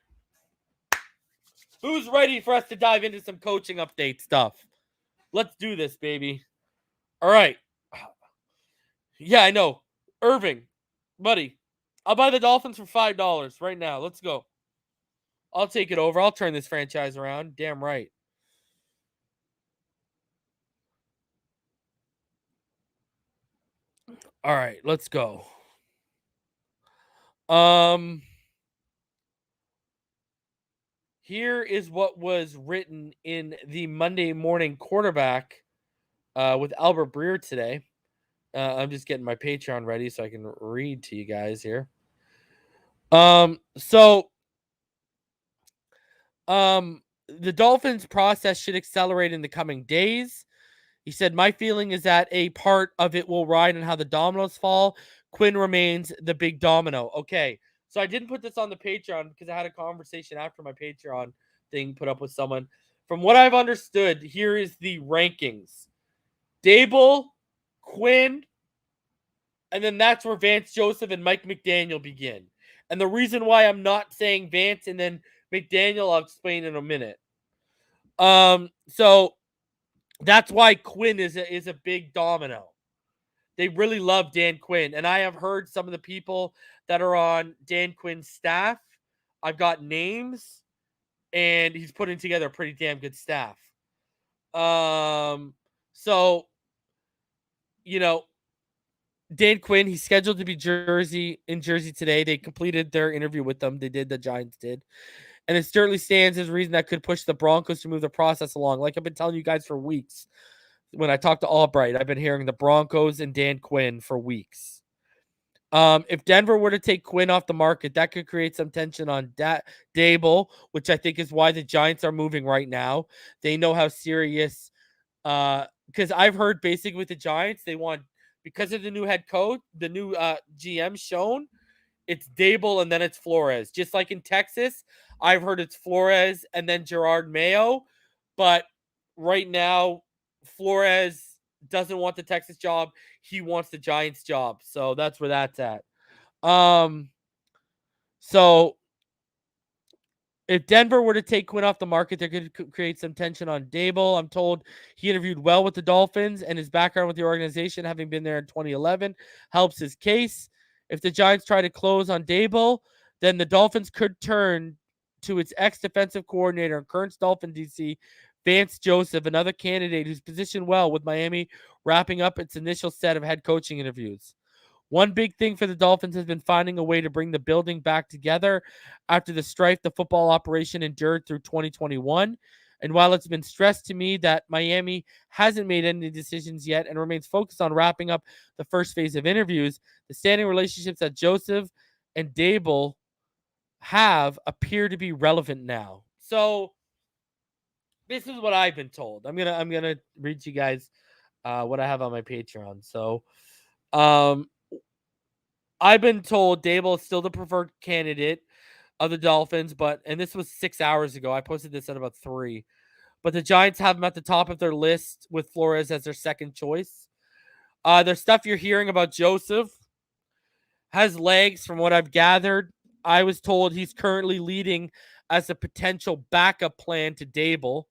Who's ready for us to dive into some coaching update stuff? Let's do this, baby. All right. Yeah, I know. Irving, buddy, I'll buy the Dolphins for $5 right now. Let's go. I'll take it over. I'll turn this franchise around. Damn right. All right, let's go. Here is what was written in the Monday Morning Quarterback with Albert Breer today. I'm just getting my Patreon ready so I can read to you guys here. The Dolphins process should accelerate in the coming days. He said, my feeling is that a part of it will ride on how the dominoes fall. Quinn remains the big domino. Okay, so I didn't put this on the Patreon because I had a conversation after my Patreon thing put up with someone. From what I've understood, here is the rankings. Daboll, Quinn, and then that's where Vance Joseph and Mike McDaniel begin. And the reason why I'm not saying Vance and then McDaniel, I'll explain in a minute. So that's why Quinn is a big domino. They really love Dan Quinn. And I have heard some of the people that are on Dan Quinn's staff. I've got names, and he's putting together a pretty damn good staff. So, you know, Dan Quinn, he's scheduled to be in Jersey today. They completed their interview with them. They did, the Giants did. And it certainly stands as a reason that could push the Broncos to move the process along. Like I've been telling you guys for weeks. When I talked to Albright, I've been hearing the Broncos and Dan Quinn for weeks. If Denver were to take Quinn off the market, that could create some tension on Daboll, which I think is why the Giants are moving right now. They know how serious, because I've heard basically with the Giants, they want, because of the new head coach, the new GM shown, it's Daboll and then it's Flores. Just like in Texas, I've heard it's Flores and then Gerard Mayo, but right now, Flores doesn't want the Texas job. He wants the Giants job. So that's where that's at. So if Denver were to take Quinn off the market, there could create some tension on Daboll. I'm told he interviewed well with the Dolphins, and his background with the organization, having been there in 2011, helps his case. If the Giants try to close on Daboll, then the Dolphins could turn to its ex-defensive coordinator and current Dolphin DC, Vance Joseph, another candidate who's positioned well with Miami wrapping up its initial set of head coaching interviews. One big thing for the Dolphins has been finding a way to bring the building back together after the strife the football operation endured through 2021. And while it's been stressed to me that Miami hasn't made any decisions yet and remains focused on wrapping up the first phase of interviews, the standing relationships that Joseph and Daboll have appear to be relevant now. So this is what I've been told. I'm gonna read to you guys what I have on my Patreon. So I've been told Daboll is still the preferred candidate of the Dolphins, and this was 6 hours ago. I posted this at about 3. But the Giants have him at the top of their list with Flores as their second choice. There's stuff you're hearing about Joseph has legs from what I've gathered. I was told he's currently leading as a potential backup plan to Daboll.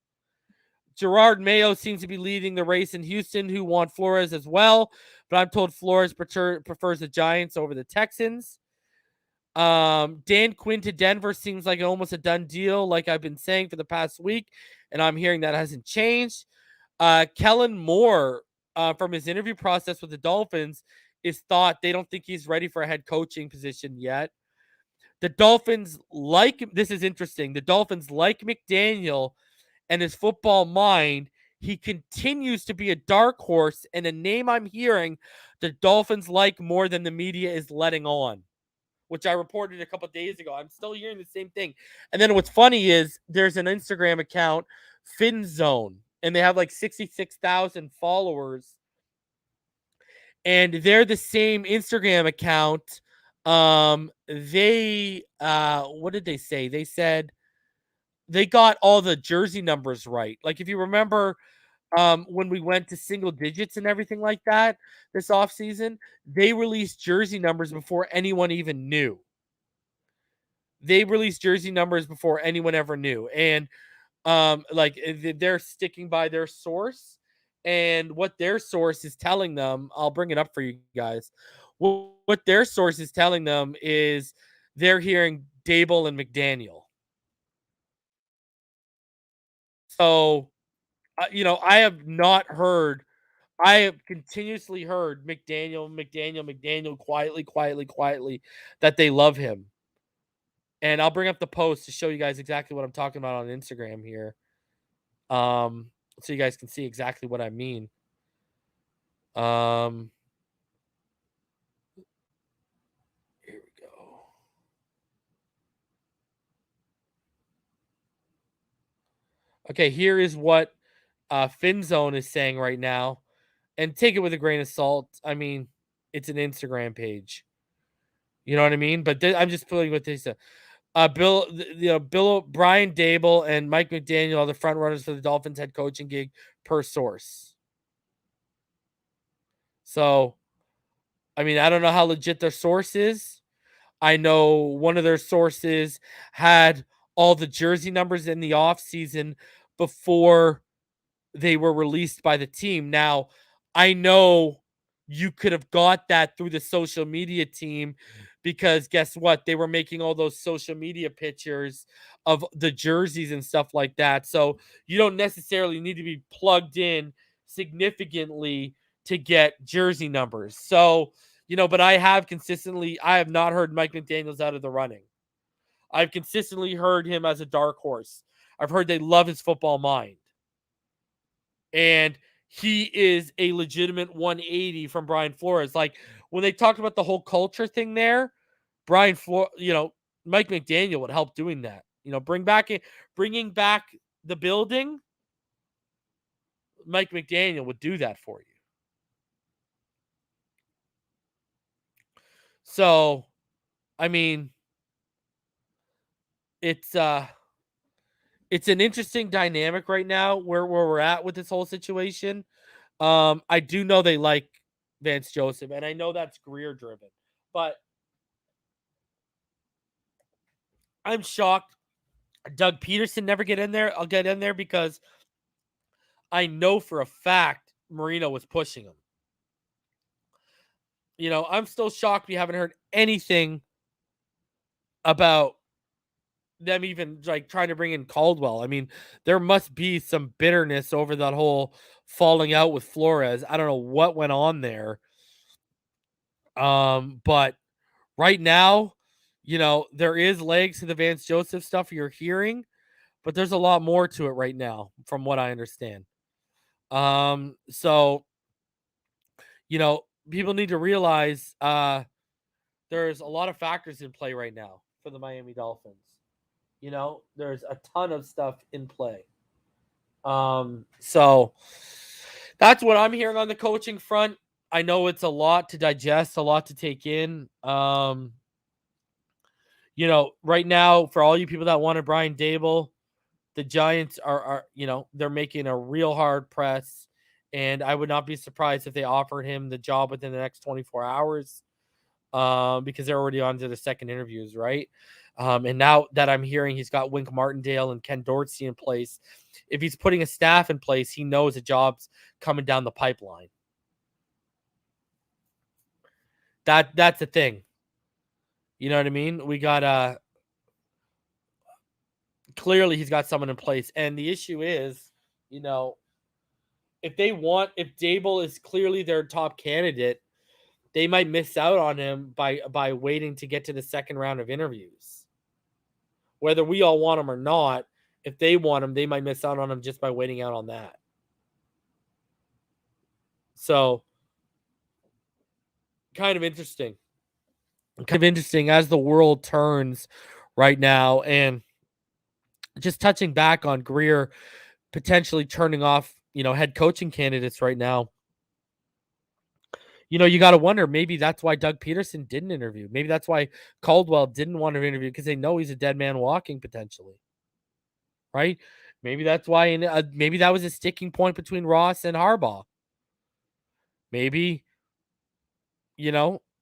Gerard Mayo seems to be leading the race in Houston, who want Flores as well. But I'm told Flores prefers the Giants over the Texans. Dan Quinn to Denver seems like almost a done deal, like I've been saying for the past week. And I'm hearing that hasn't changed. Kellen Moore, from his interview process with the Dolphins, is thought they don't think he's ready for a head coaching position yet. The Dolphins this is interesting. The Dolphins like McDaniel and his football mind. He continues to be a dark horse and a name I'm hearing the Dolphins like more than the media is letting on, which I reported a couple of days ago. I'm still hearing the same thing. And then what's funny is there's an Instagram account, FinZone, and they have like 66,000 followers. And they're the same Instagram account. What did they say? They said they got all the jersey numbers right. Like if you remember when we went to single digits and everything like that this offseason, they released jersey numbers before anyone even knew. they released jersey numbers before anyone ever knew. And like they're sticking by their source, and what their source is telling them, I'll bring it up for you guys. What their source is telling them is they're hearing Daboll and McDaniel. So, I have not heard. I have continuously heard McDaniel quietly that they love him. And I'll bring up the post to show you guys exactly what I'm talking about on Instagram here. So you guys can see exactly what I mean. Here we go. Okay, here is what FinZone is saying right now, and take it with a grain of salt. I mean, it's an Instagram page. You know what I mean? But I'm just pulling what they said. Brian Daboll and Mike McDaniel are the front runners for the Dolphins head coaching gig per source. So, I mean, I don't know how legit their source is. I know one of their sources had all the jersey numbers in the offseason before they were released by the team. Now, I know you could have got that through the social media team, because guess what? They were making all those social media pictures of the jerseys and stuff like that. So you don't necessarily need to be plugged in significantly to get jersey numbers. So, but I have not heard Mike McDaniels out of the running. I've consistently heard him as a dark horse. I've heard they love his football mind. And he is a legitimate 180 from Brian Flores. Like when they talked about the whole culture thing there, Mike McDaniel would help doing that. Bringing back the building. Mike McDaniel would do that for you. So, I mean, it's an interesting dynamic right now where we're at with this whole situation. I do know they like Vance Joseph, and I know that's Grier driven, but I'm shocked Doug Peterson never get in there. I'll get in there because I know for a fact Marino was pushing him. I'm still shocked we haven't heard anything about them even like trying to bring in Caldwell. I mean, there must be some bitterness over that whole falling out with Flores. I don't know what went on there. But right now, there is legs to the Vance Joseph stuff you're hearing, but there's a lot more to it right now, from what I understand. So, people need to realize there's a lot of factors in play right now for the Miami Dolphins. There's a ton of stuff in play. So that's what I'm hearing on the coaching front. I know it's a lot to digest, a lot to take in. Right now, for all you people that wanted Brian Daboll, the Giants are they're making a real hard press, and I would not be surprised if they offered him the job within the next 24 hours, because they're already on to the second interviews, right? And now that I'm hearing he's got Wink Martindale and Ken Dorsey in place, if he's putting a staff in place, he knows a job's coming down the pipeline. That's the thing. You know what I mean? We got clearly he's got someone in place. And the issue is, if Daboll is clearly their top candidate, they might miss out on him by waiting to get to the second round of interviews. Whether we all want him or not, if they want him, they might miss out on him just by waiting out on that. So, kind of interesting. As the world turns right now, and just touching back on Grier potentially turning off, head coaching candidates right now. You got to wonder, maybe that's why Doug Peterson didn't interview. Maybe that's why Caldwell didn't want to interview, because they know he's a dead man walking potentially. Right? Maybe that's why. Maybe that was a sticking point between Ross and Harbaugh. Maybe,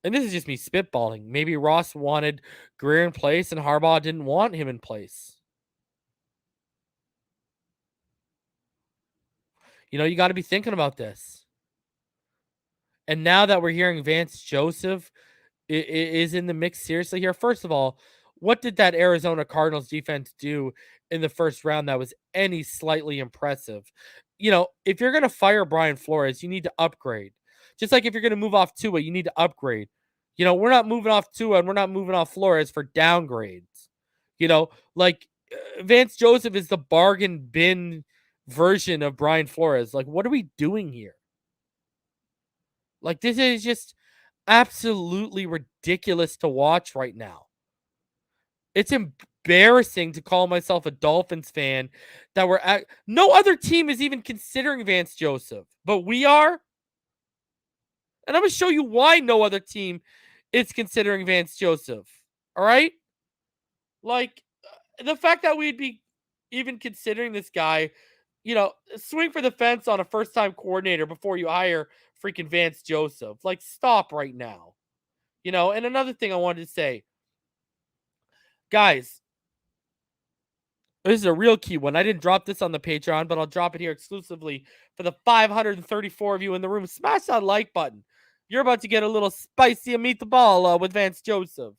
and this is just me spitballing, maybe Ross wanted Grier in place and Harbaugh didn't want him in place. You got to be thinking about this. And now that we're hearing Vance Joseph is in the mix seriously here, first of all, what did that Arizona Cardinals defense do in the first round that was any slightly impressive? If you're going to fire Brian Flores, you need to upgrade. Just like if you're going to move off Tua, you need to upgrade. We're not moving off Tua and we're not moving off Flores for downgrades. Like Vance Joseph is the bargain bin version of Brian Flores. Like, what are we doing here? Like, this is just absolutely ridiculous to watch right now. It's embarrassing to call myself a Dolphins fan that no other team is even considering Vance Joseph, but we are. And I'm going to show you why no other team is considering Vance Joseph. All right? Like, the fact that we'd be even considering this guy, swing for the fence on a first-time coordinator before you hire freaking Vance Joseph. Like, stop right now. And another thing I wanted to say, guys, this is a real key one. I didn't drop this on the Patreon, but I'll drop it here exclusively for the 534 of you in the room. Smash that like button. You're about to get a little spicy and meet the ball with Vance Joseph.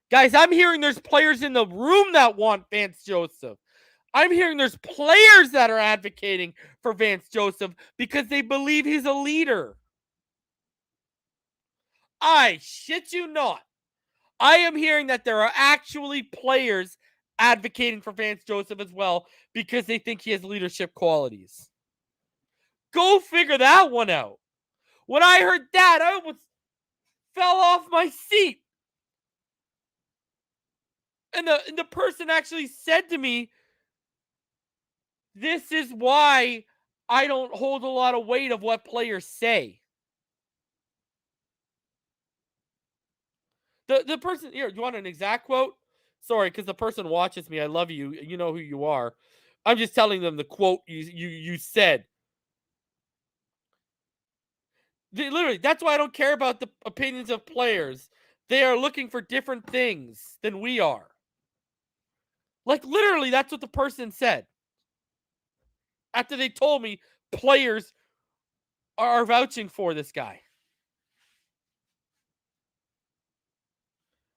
Guys, I'm hearing there's players in the room that want Vance Joseph. I'm hearing there's players that are advocating for Vance Joseph because they believe he's a leader. I shit you not. I am hearing that there are actually players advocating for Vance Joseph as well because they think he has leadership qualities. Go figure that one out. When I heard that, I almost fell off my seat. And the person actually said to me, this is why I don't hold a lot of weight of what players say. The person here, you want an exact quote? Sorry, because the person watches me. I love you. You know who you are. I'm just telling them the quote you said. Literally, that's why I don't care about the opinions of players. They are looking for different things than we are. Like, literally, that's what the person said. After they told me players are vouching for this guy.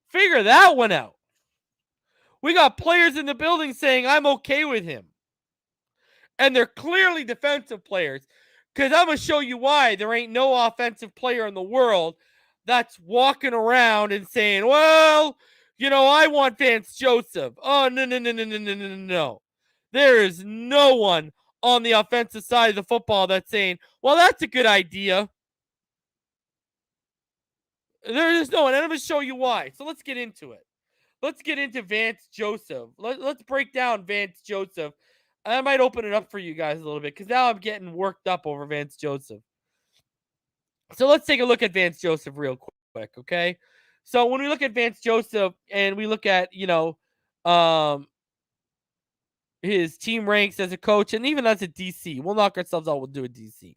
Figure that one out. We got players in the building saying, I'm okay with him. And they're clearly defensive players. Because I'm going to show you why there ain't no offensive player in the world that's walking around and saying, well, I want Vance Joseph. Oh, no. There is no one on the offensive side of the football that's saying, well, that's a good idea. There is no one. And I'm going to show you why. So let's get into it. Let's get into Vance Joseph. Let's break down Vance Joseph. I might open it up for you guys a little bit because now I'm getting worked up over Vance Joseph. So let's take a look at Vance Joseph real quick, okay? So when we look at Vance Joseph and we look at, his team ranks as a coach and even as a DC, we'll knock ourselves out. We'll do a DC.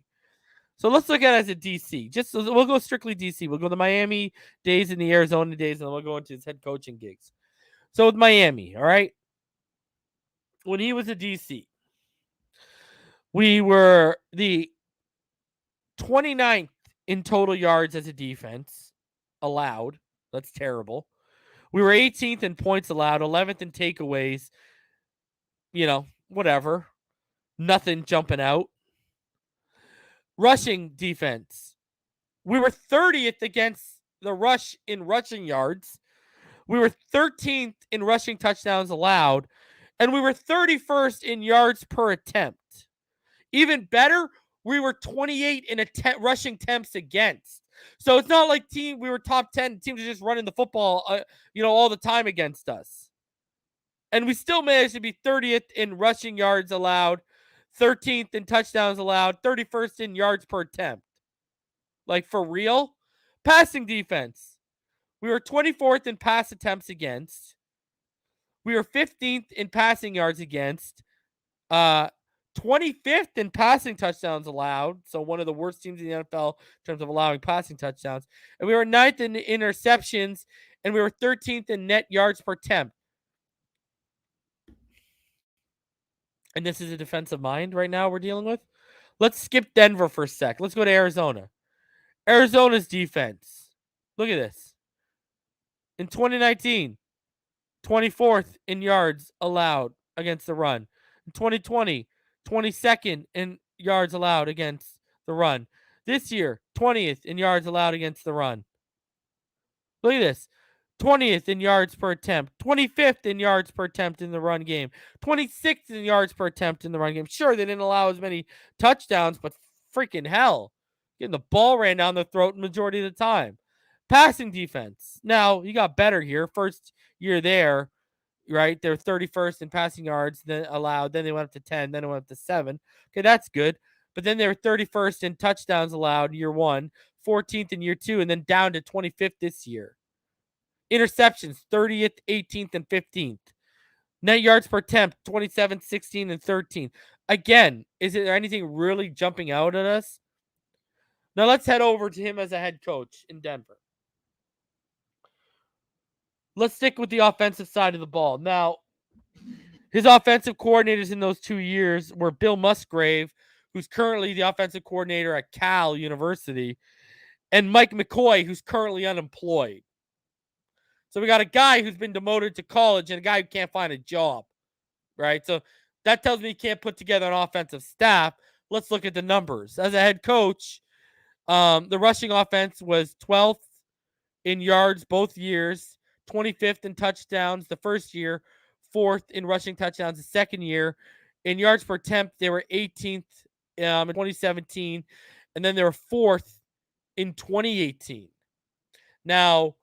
So let's look at it as a DC. We'll go strictly DC. We'll go the Miami days and the Arizona days, and then we'll go into his head coaching gigs. So with Miami, all right? When he was a DC, we were the 29th in total yards as a defense allowed. That's terrible. We were 18th in points allowed, 11th in takeaways. Whatever. Nothing jumping out. Rushing defense. We were 30th against the rush in rushing yards. We were 13th in rushing touchdowns allowed. And we were 31st in yards per attempt. Even better, we were 28 in rushing attempts against. So it's not like we were top 10 teams are just running the football, all the time against us. And we still managed to be 30th in rushing yards allowed, 13th in touchdowns allowed, 31st in yards per attempt. Like, for real? Passing defense. We were 24th in pass attempts against. We were 15th in passing yards against. 25th in passing touchdowns allowed. So one of the worst teams in the NFL in terms of allowing passing touchdowns. And we were 9th in interceptions, and we were 13th in net yards per attempt. And this is a defensive mind right now we're dealing with. Let's skip Denver for a sec. Let's go to Arizona. Arizona's defense. Look at this. In 2019, 24th in yards allowed against the run. In 2020, 22nd in yards allowed against the run. This year, 20th in yards allowed against the run. Look at this. 20th in yards per attempt, 25th in yards per attempt in the run game, 26th in yards per attempt in the run game. Sure, they didn't allow as many touchdowns, but freaking hell, getting the ball ran down the throat majority of the time. Passing defense. Now, he got better here. First year there, right? They're 31st in passing yards then allowed. Then they went up to 10. Then it went up to 7. Okay, that's good. But then they were 31st in touchdowns allowed year 1, 14th in year 2, and then down to 25th this year. Interceptions, 30th, 18th, and 15th. Net yards per attempt, 27th, 16th, and 13th. Again, is there anything really jumping out at us? Now let's head over to him as a head coach in Denver. Let's stick with the offensive side of the ball. Now, his offensive coordinators in those 2 years were Bill Musgrave, who's currently the offensive coordinator at Cal University, and Mike McCoy, who's currently unemployed. So we got a guy who's been demoted to college and a guy who can't find a job, right? So that tells me he can't put together an offensive staff. Let's look at the numbers. As a head coach, the rushing offense was 12th in yards both years, 25th in touchdowns the first year, 4th in rushing touchdowns the second year. In yards per attempt, they were 18th in 2017, and then they were 4th in 2018. Now,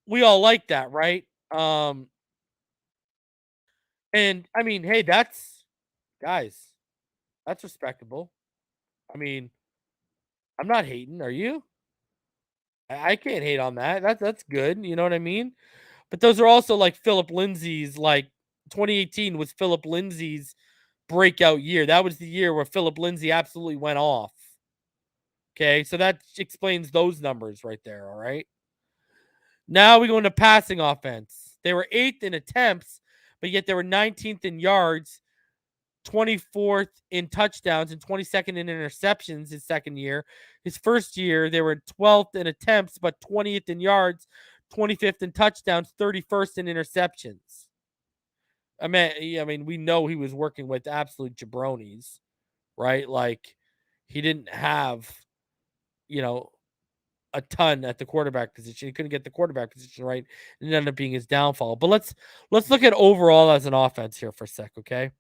we all like that, right? And I mean, hey, that's respectable. I mean, I'm not hating. Are you? I can't hate on that. That's good. You know what I mean? But those are also like Philip Lindsay's. Like 2018 was Philip Lindsay's breakout year. That was the year where Philip Lindsay absolutely went off. Okay, so that explains those numbers right there. All right. Now we go into passing offense. They were 8th in attempts, but yet they were 19th in yards, 24th in touchdowns, and 22nd in interceptions his second year. His first year, they were 12th in attempts, but 20th in yards, 25th in touchdowns, 31st in interceptions. I mean, we know he was working with absolute jabronis, right? Like, he didn't have, a ton at the quarterback position. He couldn't get the quarterback position right, and it ended up being his downfall. But let's look at overall as an offense here for a sec, okay?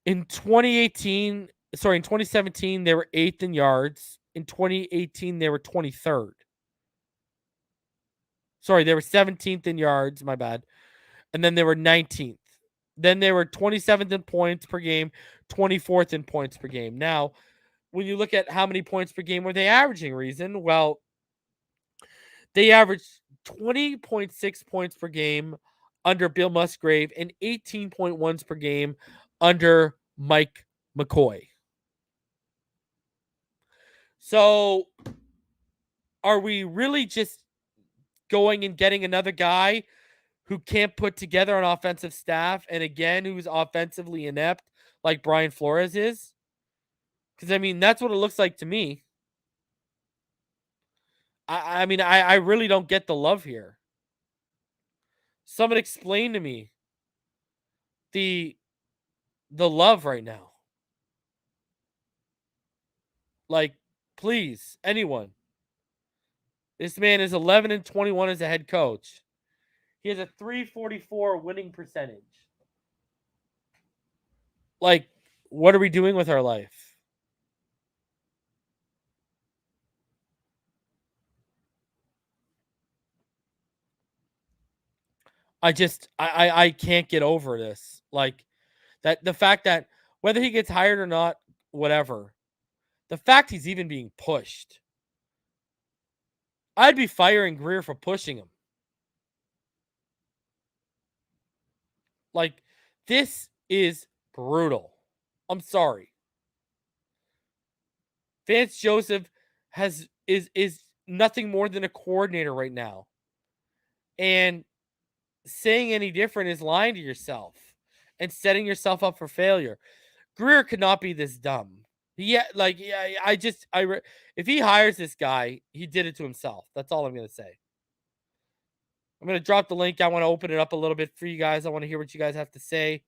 In 2017, they were 8th in yards. In 2018, they were 23rd. Sorry, they were 17th in yards, my bad. And then they were 19th. Then they were 27th in points per game, 24th in points per game. Now, when you look at how many points per game were they averaging, Reason? Well, they averaged 20.6 points per game under Bill Musgrave and 18.1 per game under Mike McCoy. So, are we really just going and getting another guy who can't put together an offensive staff, and again, who's offensively inept like Brian Flores is? Because, I mean, that's what it looks like to me. I mean, I really don't get the love here. Someone explain to me the love right now. Like, please, anyone. This man is 11-21 as a head coach. He has a 344 winning percentage. Like, what are we doing with our life? I can't get over this. Like, that the fact that whether he gets hired or not, whatever. The fact he's even being pushed. I'd be firing Grier for pushing him. Like, This is brutal. I'm sorry. Vance Joseph is nothing more than a coordinator right now. And saying any different is lying to yourself and setting yourself up for failure. Grier could not be this dumb. If he hires this guy, he did it to himself. That's all I'm going to say. I'm going to drop the link. I want to open it up a little bit for you guys. I want to hear what you guys have to say.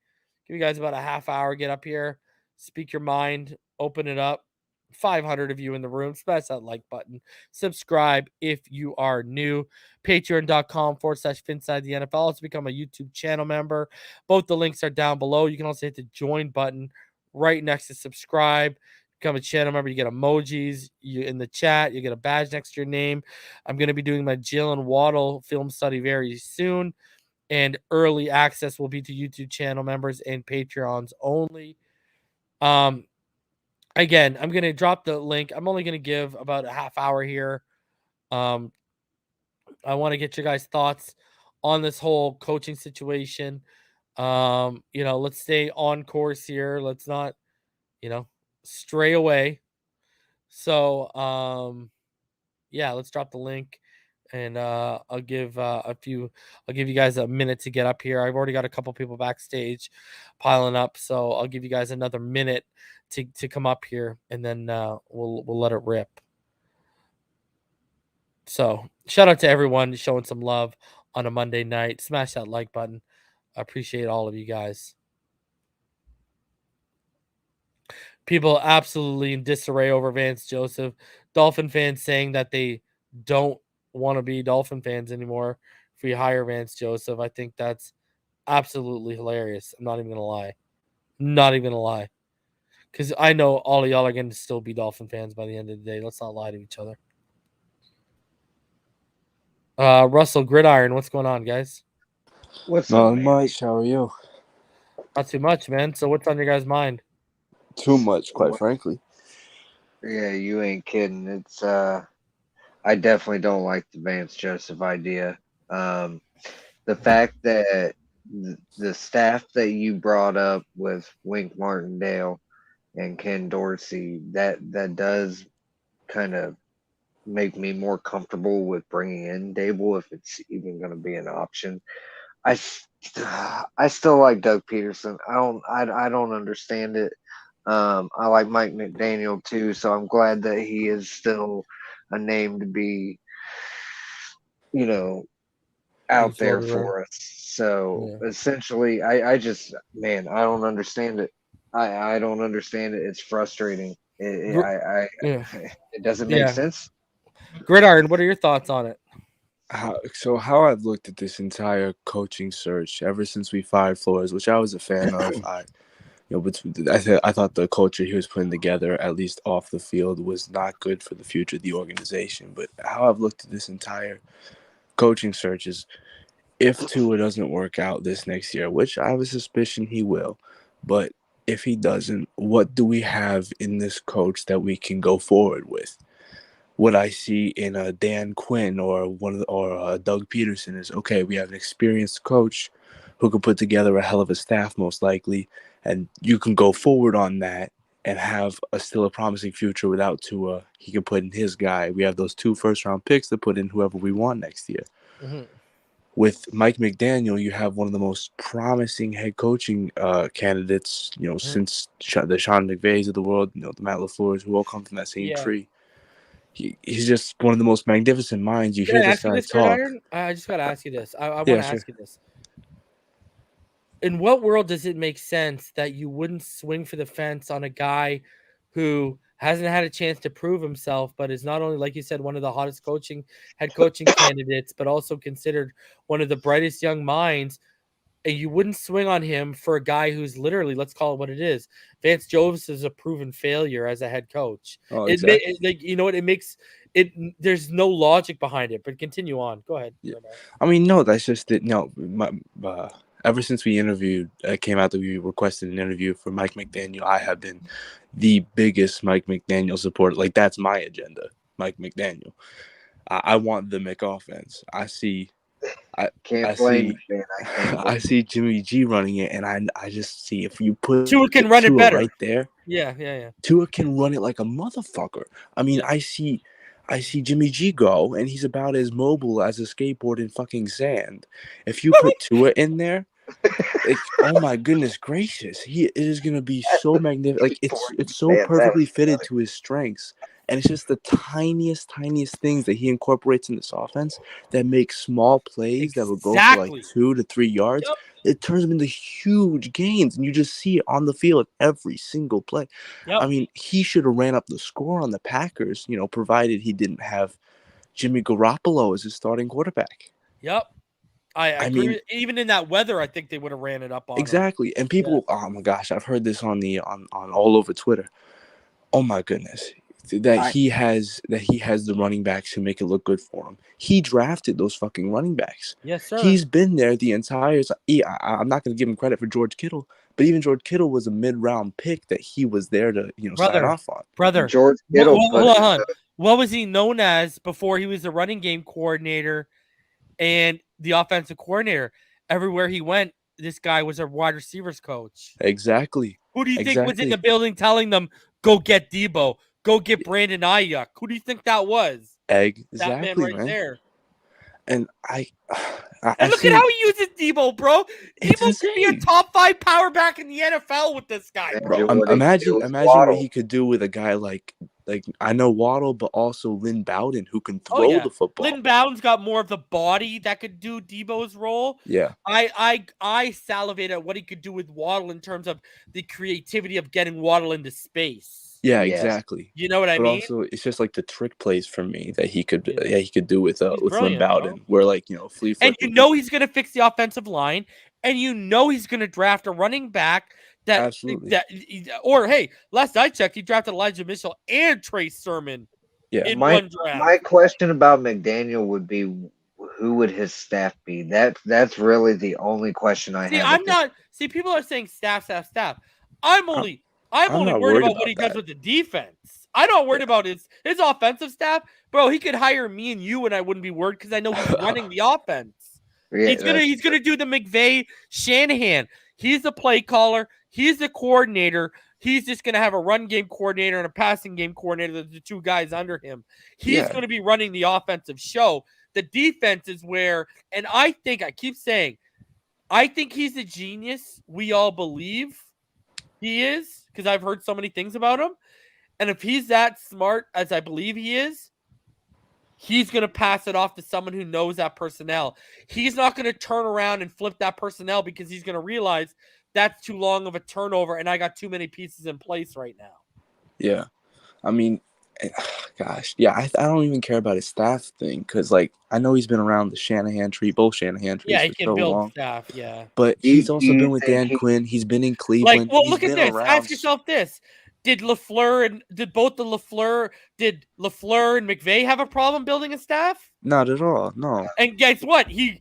Give you guys about a half hour. Get up here, speak your mind, open it up. 500 of you in the room. Smash that like button. Subscribe if you are new. Patreon.com/Phinside The NFL. Also become a YouTube channel member. Both the links are down below. You can also hit the join button right next to subscribe. Become a channel member. You get emojis. You in the chat. You get a badge next to your name. I'm going to be doing my Jalen Waddle film study very soon. And early access will be to YouTube channel members and Patreons only. Again, I'm going to drop the link. I'm only going to give about a half hour here. I want to get your guys' thoughts on this whole coaching situation. Let's stay on course here. Let's not, stray away. So, let's drop the link. And I'll give you guys a minute to get up here. I've already got a couple people backstage piling up, so I'll give you guys another minute to come up here, and then we'll let it rip. So shout out to everyone showing some love on a Monday night. Smash that like button. I appreciate all of you guys. People absolutely in disarray over Vance Joseph. Dolphin fans saying that they don't want to be Dolphin fans anymore if we hire Vance Joseph. I think that's absolutely hilarious. I'm not even going to lie. Because I know all of y'all are going to still be Dolphin fans by the end of the day. Let's not lie to each other. Russell Gridiron, what's going on, guys? What's up, Not much. How are you? Not too much, man. So what's on your guys' mind? Too much, quite frankly. Yeah, you ain't kidding. It's I definitely don't like the Vance Joseph idea. The fact that the staff that you brought up with Wink Martindale and Ken Dorsey, that does kind of make me more comfortable with bringing in Daboll if it's even going to be an option. I still like Doug Peterson. I don't understand it. I like Mike McDaniel too, so I'm glad that he is still a name to be, out there for us. So essentially, I don't understand it. I don't understand it. It's frustrating. It doesn't make sense. Gridiron, what are your thoughts on it? How I've looked at this entire coaching search ever since we fired Flores, which I was a fan of, I thought the culture he was putting together, at least off the field, was not good for the future of the organization. But how I've looked at this entire coaching search is, if Tua doesn't work out this next year, which I have a suspicion he will, but if he doesn't, what do we have in this coach that we can go forward with? What I see in a Dan Quinn or Doug Peterson is, okay, we have an experienced coach who can put together a hell of a staff, most likely, and you can go forward on that and have still a promising future without Tua. He can put in his guy. We have those 2 first-round picks to put in whoever we want next year. Mm-hmm. With Mike McDaniel, you have one of the most promising head coaching candidates, since the Sean McVays of the world, the Matt LaFleurs, who all come from that same tree. He's just one of the most magnificent minds. You hear this guy talk. I just got to ask you this. I want to ask you this. In what world does it make sense that you wouldn't swing for the fence on a guy who hasn't had a chance to prove himself, but is not only, like you said, one of the hottest head coaching candidates, but also considered one of the brightest young minds? And you wouldn't swing on him for a guy who's literally, let's call it what it is. Vance Joseph is a proven failure as a head coach. Oh, exactly. It makes it. There's no logic behind it. But continue on. Go ahead. Yeah. I mean, no, that's just it. No, ever since we interviewed, came out that we requested an interview for Mike McDaniel, I have been the biggest Mike McDaniel supporter. Like, that's my agenda, Mike McDaniel. I want the McOffense. I see Can't I blame see. you, man. I can't blame I see Jimmy G running it, and I just see if you put Tua can run it Tua better. right there, Yeah. Tua can run it like a motherfucker. I mean, Yeah. I see Jimmy G go, and he's about as mobile as a skateboard in fucking sand. If you put Tua in there, oh my goodness gracious, it is gonna be so magnificent. Like it's so Man, that perfectly was fitted funny. to his strengths, and it's just the tiniest things that he incorporates in this offense that make small plays that will go for like Exactly. 2 to 3 yards. Yep. It turns them into huge gains, and you just see it on the field every single play. Yep. I mean, he should have ran up the score on the Packers, provided he didn't have Jimmy Garoppolo as his starting quarterback. Yep. I agree. mean, With, even in that weather, I think they would have ran it up on him. Exactly. And people, oh my gosh, I've heard this on all over Twitter. Oh my goodness. He has the running backs who make it look good for him. He drafted those fucking running backs. Yes, sir. He's been there the entire time. I'm not going to give him credit for George Kittle, but even George Kittle was a mid-round pick that he was there to sign off on. Brother, George Kittle. Hold on. What was he known as before he was the running game coordinator and the offensive coordinator? Everywhere he went, this guy was a wide receivers coach. Exactly. Who do you think was in the building telling them, go get Debo, go get Brandon Ayuk? Who do you think that was? Exactly, that man right there. And and look at how he uses Debo, bro. Debo could be a top 5 power back in the NFL with this guy, bro. Imagine what he could do with a guy like I know Waddle, but also Lynn Bowden, who can throw the football. Lynn Bowden's got more of the body that could do Debo's role. Yeah. I salivate at what he could do with Waddle in terms of the creativity of getting Waddle into space. Yeah, exactly. You know what I mean? Also, it's just like the trick plays for me that he could do with Lynn Bowden, bro. where flea and he's going to fix the offensive line, and he's going to draft a running back or hey, last I checked, he drafted Elijah Mitchell and Trey Sermon in one draft. My question about McDaniel would be, who would his staff be? That's really the only question I have. People are saying staff. I'm only worried about what he does with the defense. I'm not worried about his offensive staff. Bro, he could hire me and you and I wouldn't be worried because I know he's running the offense. Yeah, he's gonna do the McVay Shanahan. He's the play caller. He's the coordinator. He's just going to have a run game coordinator and a passing game coordinator, the 2 guys under him. He's going to be running the offensive show. The defense is where, and I think he's a genius. We all believe he is because I've heard so many things about him. And if he's that smart as I believe he is, he's going to pass it off to someone who knows that personnel. He's not going to turn around and flip that personnel because he's going to realize that's too long of a turnover and I got too many pieces in place right now. Yeah. I mean, gosh. Yeah, I don't even care about his staff thing because, I know he's been around the Shanahan tree, both Shanahan trees for so long. Staff, yeah. But he's also been with Dan Quinn. He's been in Cleveland. Look at this. Ask yourself this. Did LaFleur and LaFleur and McVay have a problem building a staff? Not at all. No. And guess what? He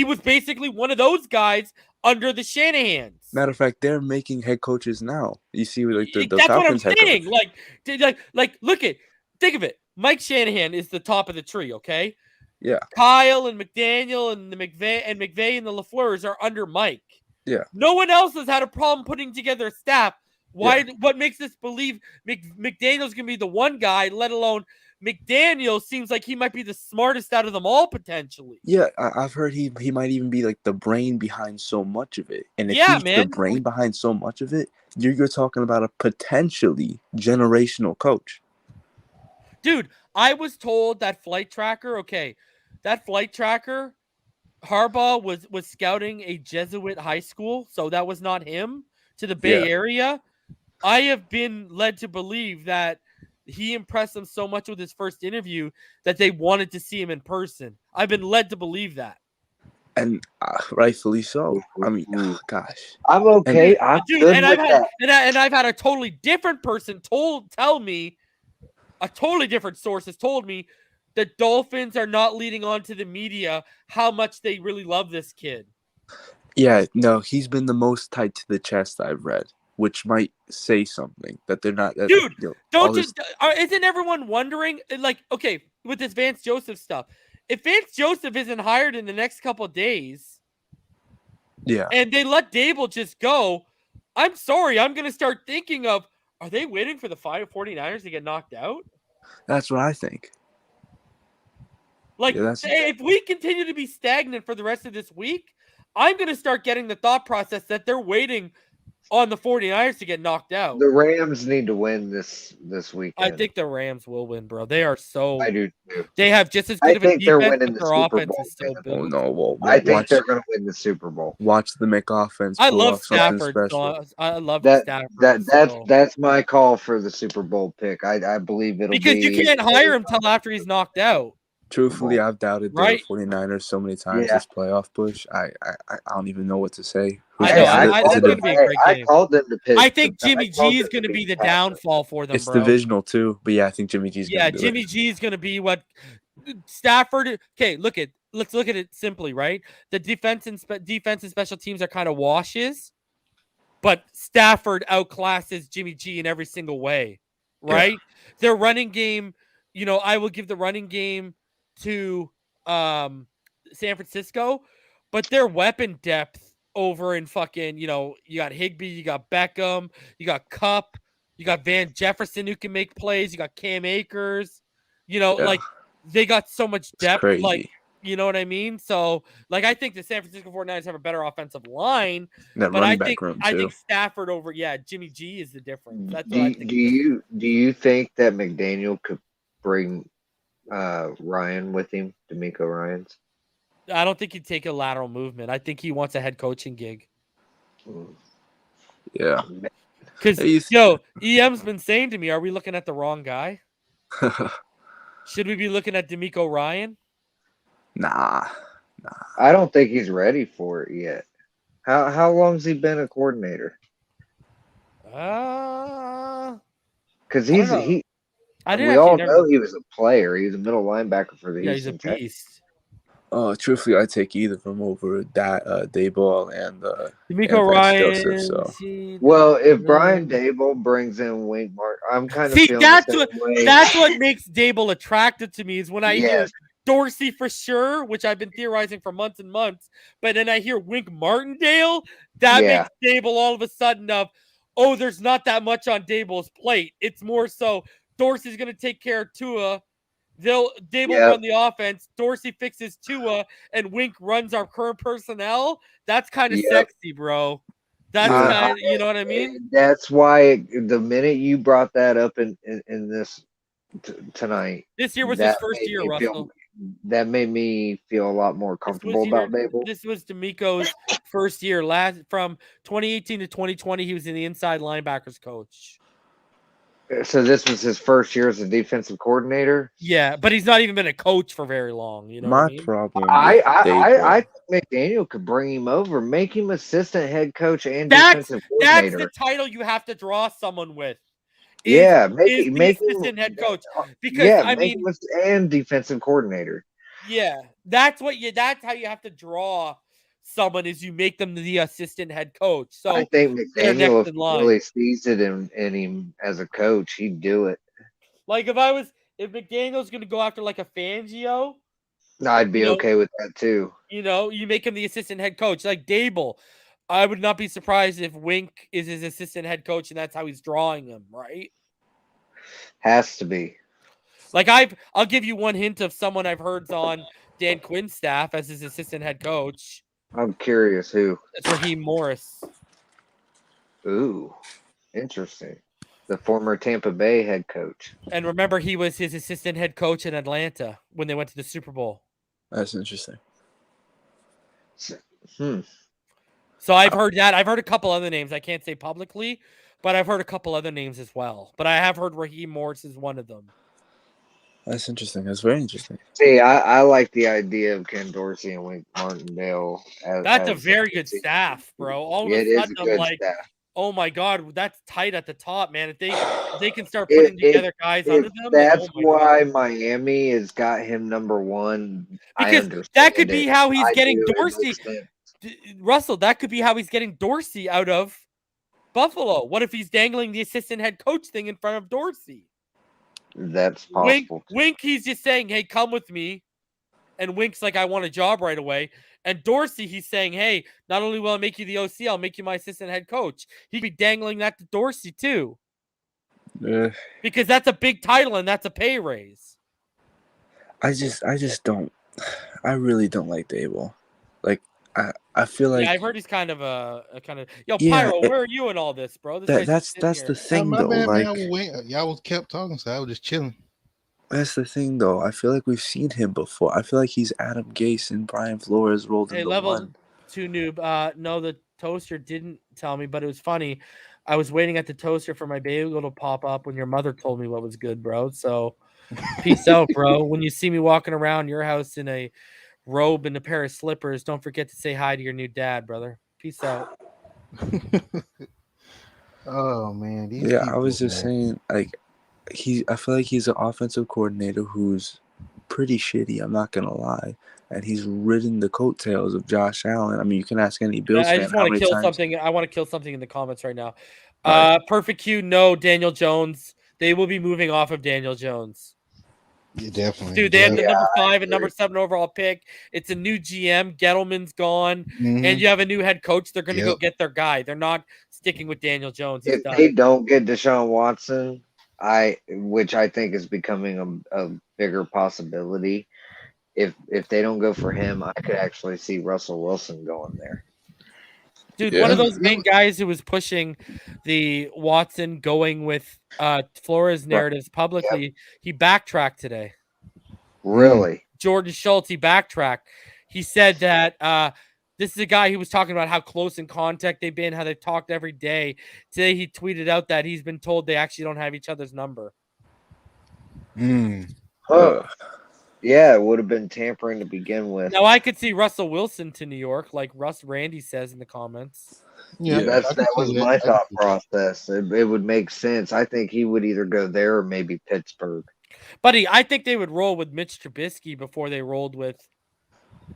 was basically one of those guys under the Shanahans. Matter of fact, they're making head coaches now. You see, the that's Falcons what I'm saying. Head coach. Think of it. Mike Shanahan is the top of the tree. Okay. Yeah. Kyle and McDaniel and McVay and the LaFleurs are under Mike. Yeah. No one else has had a problem putting together a staff. Why? Yeah. What makes us believe McDaniel's gonna be the one guy? Let alone McDaniel seems like he might be the smartest out of them all potentially. Yeah, I've heard he might even be the brain behind so much of it. And if he's the brain behind so much of it, you're talking about a potentially generational coach. Dude, I was told that flight tracker. Harbaugh was scouting a Jesuit high school, so that was not him to the Bay Area. I have been led to believe that he impressed them so much with his first interview that they wanted to see him in person. I've been led to believe that. And rightfully so. I mean, gosh. I'm okay. I'm good with that. And I've had a totally different person tell me, a totally different source has told me the Dolphins are not leading on to the media how much they really love this kid. Yeah, no, he's been the most tight to the chest I've read, which might say something that they're not. Dude, isn't everyone wondering? Okay, with this Vance Joseph stuff, if Vance Joseph isn't hired in the next couple of days, Yeah, and they let Daboll just go, I'm sorry. I'm going to start thinking of, are they waiting for the 49ers to get knocked out? that's what I think. Like, Yeah, that's if we continue to be stagnant for the rest of this week, I'm going to start getting the thought process that they're waiting on the 49ers to get knocked out. The Rams need to win this I weekend. think the Rams will win, bro. They are so. I do too. They have just as I good of a think they're defense, winning but the their Super offense Bowl, is so man. built. oh no. Well, I think watch, they're going to win the Super Bowl. watch the McOffense. I pull love off something Stafford. special. I love That Stafford. that's my call for the Super Bowl pick. I believe it'll because be you can't hire him till after he's knocked out. Truthfully, I've doubted Right? the 49ers so many times Yeah. this playoff push. I don't even know what to say. I know. Is That's it going to be a great I game. called them to pick. I think Jimmy G is going to be the downfall for them, It's bro. divisional too, but yeah, I think Jimmy G's Yeah, gonna do Jimmy it. G is going to be what Stafford. Okay, let's look at it simply, right? The defense and special teams are kind of washes, but Stafford outclasses Jimmy G in every single way, right? Their running game, I will give the running game to San Francisco, but their weapon depth over in fucking, you got Higbee, you got Beckham, you got Cup, you got Van Jefferson who can make plays, you got Cam Akers, like they got so much It's depth, crazy. like, you know what I mean? So, like, I think the San Francisco 49ers have a better offensive line, That but running back room I too. think Stafford over, Jimmy G is the difference. That's what Do, I think. do you think that McDaniel could bring Ryan with him, D'Amico Ryans? I don't think he'd take a lateral movement. I think he wants a head coaching gig. Yeah. Because, EM's been saying to me, are we looking at the wrong guy? Should we be looking at D'Amico Ryan? Nah. I don't think he's ready for it yet. How long's he been a coordinator? Because Because we all know he was a player. He was a middle linebacker for the Houston he's a beast. Truthfully, I take either of them over that Daboll and D'Amico and Vance Ryan. Joseph, so. Well, if Brian Daboll brings in Wink Martin, I'm kind of feeling that's the same way. That's what makes Daboll attractive to me is when I hear Dorsey for sure, which I've been theorizing for months and months, but then I hear Wink Martindale, that makes Daboll all of a sudden of, there's not that much on Daboll's plate. It's more so Dorsey's going to take care of Tua. Daboll run the offense. Dorsey fixes Tua, and Wink runs our current personnel. That's kind of sexy, bro. That's kind of, you know what I mean? That's why the minute you brought that up in this tonight, this year was his first year, Russell. That made me feel a lot more comfortable about Daboll. This was D'Amico's first year. From 2018 to 2020, he was in the inside linebackers coach. So this was his first year as a defensive coordinator. Yeah, but he's not even been a coach for very long. You know, my problem. I think McDaniel could bring him over, make him assistant head coach and defensive coordinator. That's the title you have to draw someone with. Make assistant head coach because him and defensive coordinator. Yeah, that's how you have to draw someone is you make them the assistant head coach. So I think McDaniel, if he really sees it in him as a coach, he'd do it. Like if McDaniel's going to go after like a Fangio, I'd be okay with that too. You make him the assistant head coach, like Daboll. I would not be surprised if Wink is his assistant head coach and that's how he's drawing him, right? Has to be. Like I'll give you one hint of someone I've heard's on Dan Quinn's staff as his assistant head coach. I'm curious who. It's Raheem Morris. Ooh, interesting. The former Tampa Bay head coach. And remember, he was his assistant head coach in Atlanta when they went to the Super Bowl. That's interesting. So I've heard that. I've heard a couple other names. I can't say publicly, but I've heard a couple other names as well. But I have heard Raheem Morris is one of them. That's interesting. That's very interesting. See, I like the idea of Ken Dorsey and Wink Martindale. That's a very good staff, bro. All of a sudden, I'm like, oh my God, that's tight at the top, man. If they can start putting together guys under them. That's why Miami has got him number one. Because that could be how he's getting Dorsey. Russell, that could be how he's getting Dorsey out of Buffalo. What if he's dangling the assistant head coach thing in front of Dorsey? That's possible. Wink, he's just saying, hey, come with me. and winks like I want a job right away. And Dorsey, he's saying, hey, not only will I make you the OC, I'll make you my assistant head coach. He'd be dangling that to Dorsey too. Because that's a big title and that's a pay raise. I just don't. I really don't like Daboll. Like I feel like I've heard he's kind of a kind of Yeah, Pyro. Where are you in all this, bro? This guy's that's sitting the here. thing My though. bad, man. Like I was waiting. Y'all was kept talking, so I was just chilling. that's the thing though. I feel like we've seen him before. I feel like he's Adam Gase and Brian Flores rolled Hey, into level one. 2 noob. No, the toaster didn't tell me, but it was funny. I was waiting at the toaster for my bagel to pop up when your mother told me what was good, bro. So peace out, bro. When you see me walking around your house in a robe and a pair of slippers, don't forget to say hi to your new dad, brother. Peace out. Oh man, these Yeah, people, I was just man. saying, like I feel like he's an offensive coordinator who's pretty shitty. I'm not gonna lie, and he's ridden the coattails of Josh Allen. I mean, you can ask any Bills I fan just how want to many kill times. something. I want to kill something in the comments right now. All right. Perfect Q, no, Daniel Jones. They will be moving off of Daniel Jones. Yeah, definitely. Dude, they have the Yeah, number 5 and agree. number 7 overall pick. It's a new GM. Gettleman's gone. Mhm. And you have a new head coach. They're going to go Yep. get their guy. They're not sticking with Daniel Jones. He's If done. they don't get Deshaun Watson, which I think is becoming a bigger possibility, if they don't go for him, I could actually see Russell Wilson going there. Dude, Yeah. one of those main guys who was pushing the Watson going with Flores narratives publicly, he backtracked today. Really? Jordan Schultz, he backtracked. He said that this is a guy who was talking about how close in contact they've been, how they've talked every day. Today he tweeted out that he's been told they actually don't have each other's number. Huh. Yeah, it would have been tampering to begin with. Now I could see Russell Wilson to New York, like Russ Randy says in the comments. Yeah, Yeah. I can That see was that. my I can thought see that. process. It would make sense. I think he would either go there or maybe Pittsburgh. Buddy, I think they would roll with Mitch Trubisky before they rolled with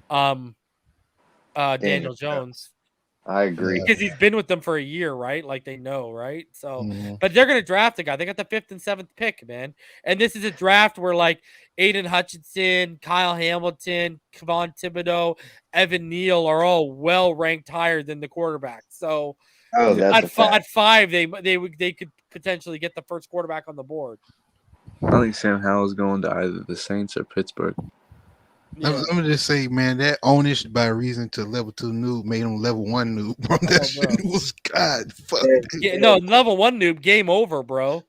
Daniel Jones. I agree. Because he's been with them for a year, right? Like they know, right? So, Mhm. but they're gonna draft a guy. They got the 5th and 7th pick, man. And this is a draft where like Aiden Hutchinson, Kyle Hamilton, Kevon Thibodeau, Evan Neal are all well ranked higher than the quarterback. So Oh, that's a fact. at 5, they could potentially get the first quarterback on the board. I think Sam Howell's going to either the Saints or Pittsburgh. Yeah. Let me just say, man, that ownish by reason to level 2 noob made him level 1 noob. Bro, that shit was God fuck. Yeah, no, level 1 noob, game over, bro.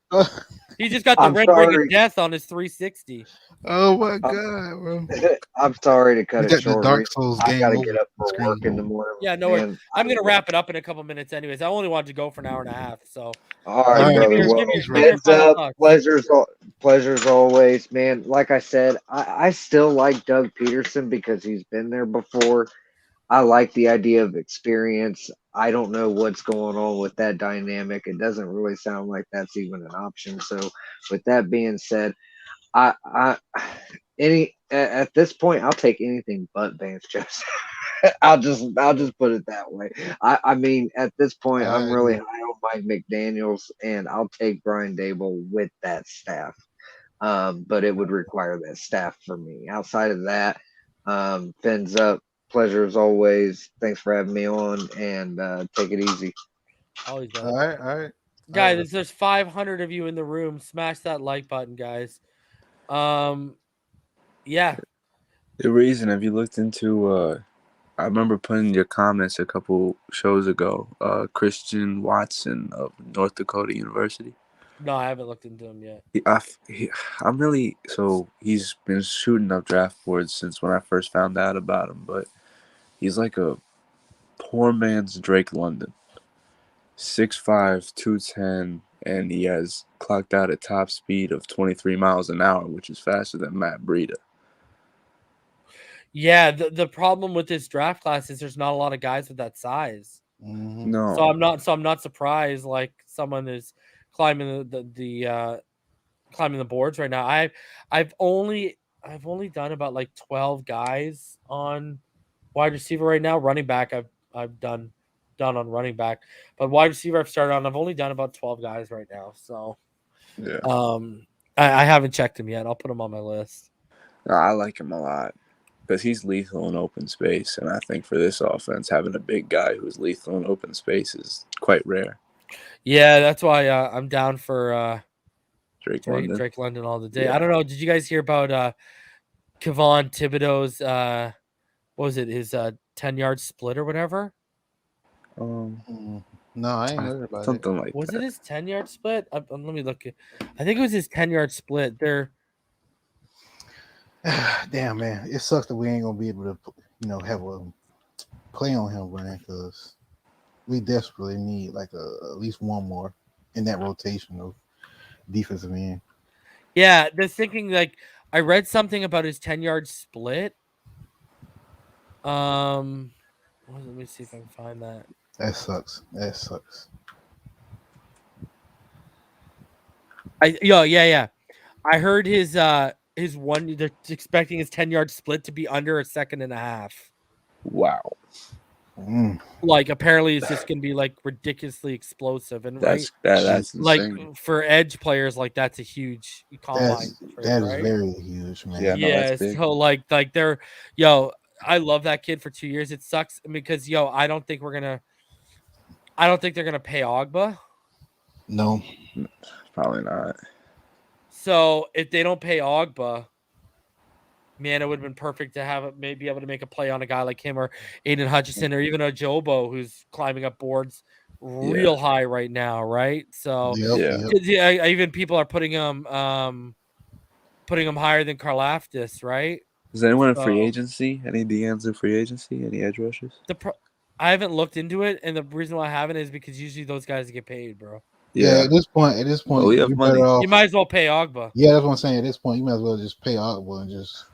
He just got the I'm red ring of sorry. death on his 360. Oh my God, bro. I'm sorry to cut You it got the short. Dark Reese. Souls I game gotta over get up for screen. work in the morning. Yeah, no worries. man. I'm gonna wrap it up in a couple minutes, anyways. I only wanted to go for an hour and a half. So, All right, right, brother. man. Well, Give me your heads final up. thoughts. Pleasure's always, man. Like I said, I still like Doug Peterson because he's been there before. I like the idea of experience. I don't know what's going on with that dynamic. It doesn't really sound like that's even an option. So, with that being said, at this point, I'll take anything but Vance Joseph. I'll just put it that way. I mean, at this point, I'm really high on Mike McDaniels, and I'll take Brian Daboll with that staff. But it would require that staff for me. Outside of that, fins up. Pleasure as always. Thanks for having me on, and take it easy. Always, brother. All right. Guys, there's 500 of you in the room. Smash that like button, guys. Yeah. The reason, have you looked into? I remember putting your comments a couple shows ago. Christian Watson of North Dakota University. No, I haven't looked into him yet. I'm really he's been shooting up draft boards since when I first found out about him, but he's like a poor man's Drake London. 6'5", 210, and he has clocked out a top speed of 23 miles an hour, which is faster than Matt Breida. Yeah, the problem with this draft class is there's not a lot of guys with that size. Mm-hmm. No. So I'm not surprised like someone is climbing climbing the boards right now. I've only done about like 12 guys on wide receiver right now. Running back I've done on running back, but wide receiver I've started on. I've only done about 12 guys right now. So Yeah. I haven't checked him yet. I'll put him on my list. No, I like him a lot. because he's lethal in open space, and I think for this offense, having a big guy who's lethal in open space is quite rare. Yeah, that's why I'm down for Drake London. Drake London all the day. Yeah. I don't know. Did you guys hear about Kevon Thibodeau's what was it, his 10-yard split or whatever? No, I ain't heard about something like Was that. it his 10-yard split? Let me look. I think it was his 10-yard split. There. Damn, man, it sucks that we ain't gonna be able to, have a play on him, man, because we desperately need like at least one more in that rotation of defensive end. Yeah, the thinking like I read something about his 10-yard split. Let me see if I can find that. That sucks. Yeah. I heard his one. They're expecting his 10-yard split to be under a second and a half. Wow. Like apparently it's just gonna be like ridiculously explosive and that's like insane. for edge players, like that's a huge combine. That is very huge, man. Yeah, that's big. So like they're I love that kid for 2 years. It sucks because I don't think they're gonna pay Ogba. No, probably not. So if they don't pay Ogba, man, it would have been perfect to have maybe able to make a play on a guy like him or Aiden Hutchinson or even a Jobo who's climbing up boards real high right now, right? So even people are putting him higher than Karlaftis, right? Is anyone in free agency? Any DMs in free agency? Any edge rushers? I haven't looked into it, and the reason why I haven't is because usually those guys get paid, bro. Yeah, at this point, we have money. You might as well pay Ogba. Yeah, that's what I'm saying. At this point, you might as well just pay Ogba and just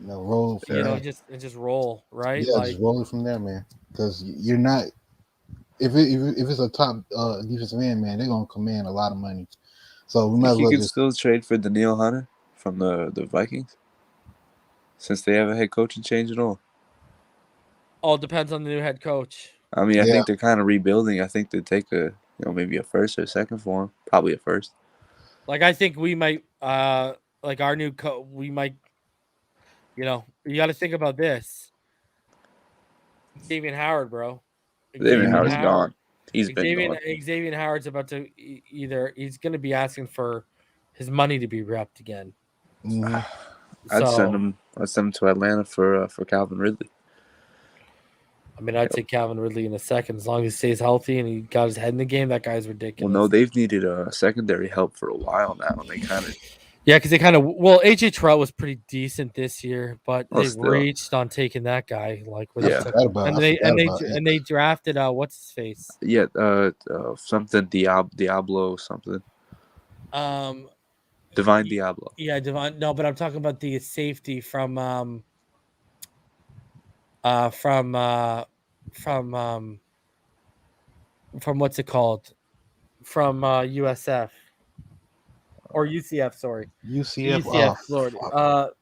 roll. Just roll, right? Yeah, just roll it from there, man. Because you're not. If it's a top defensive end, man, they're gonna command a lot of money. So we might as well you can still trade for Daniil Hunter from the Vikings, since they have a head coaching change at all. All depends on the new head coach. I mean, I think they're kind of rebuilding. I think they take maybe a first or a second for him. Probably a first. Like I think we might like our new we might you got to think about this. Xavier Howard, bro. Xavier Howard's gone. He's been gone. Xavier Howard's about to he's going to be asking for his money to be repped again. I'd send him to Atlanta for Calvin Ridley. I mean, I'd take Calvin Ridley in a second as long as he stays healthy and he got his head in the game. That guy's ridiculous. Well, no, they've needed secondary help for a while now, and they kind of. Yeah, because they kind of AJ Terrell was pretty decent this year, but they reached on taking that guy. Like, and they drafted what's his face? Yeah, something Diablo something. Divine Diablo. Yeah, Divine. No, but I'm talking about the safety from what's it called? From USF. Or UCF, sorry. UCF, Florida.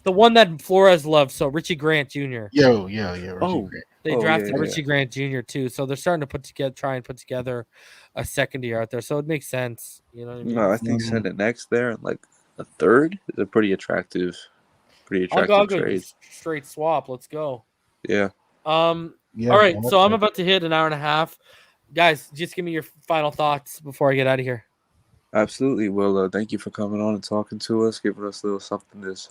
The one that Flores loved, so Richie Grant Jr. Yeah. Richie Grant. They drafted Richie Grant Jr. too, so they're starting to try and put together a second year out there. So it makes sense, you know what I mean? No, I think send it next there, and like a third is a pretty attractive I'll trade. Go straight swap. Let's go. Yeah. All right, so I'm about to hit an hour and a half. Guys, just give me your final thoughts before I get out of here. Absolutely. Well, thank you for coming on and talking to us, giving us a little something this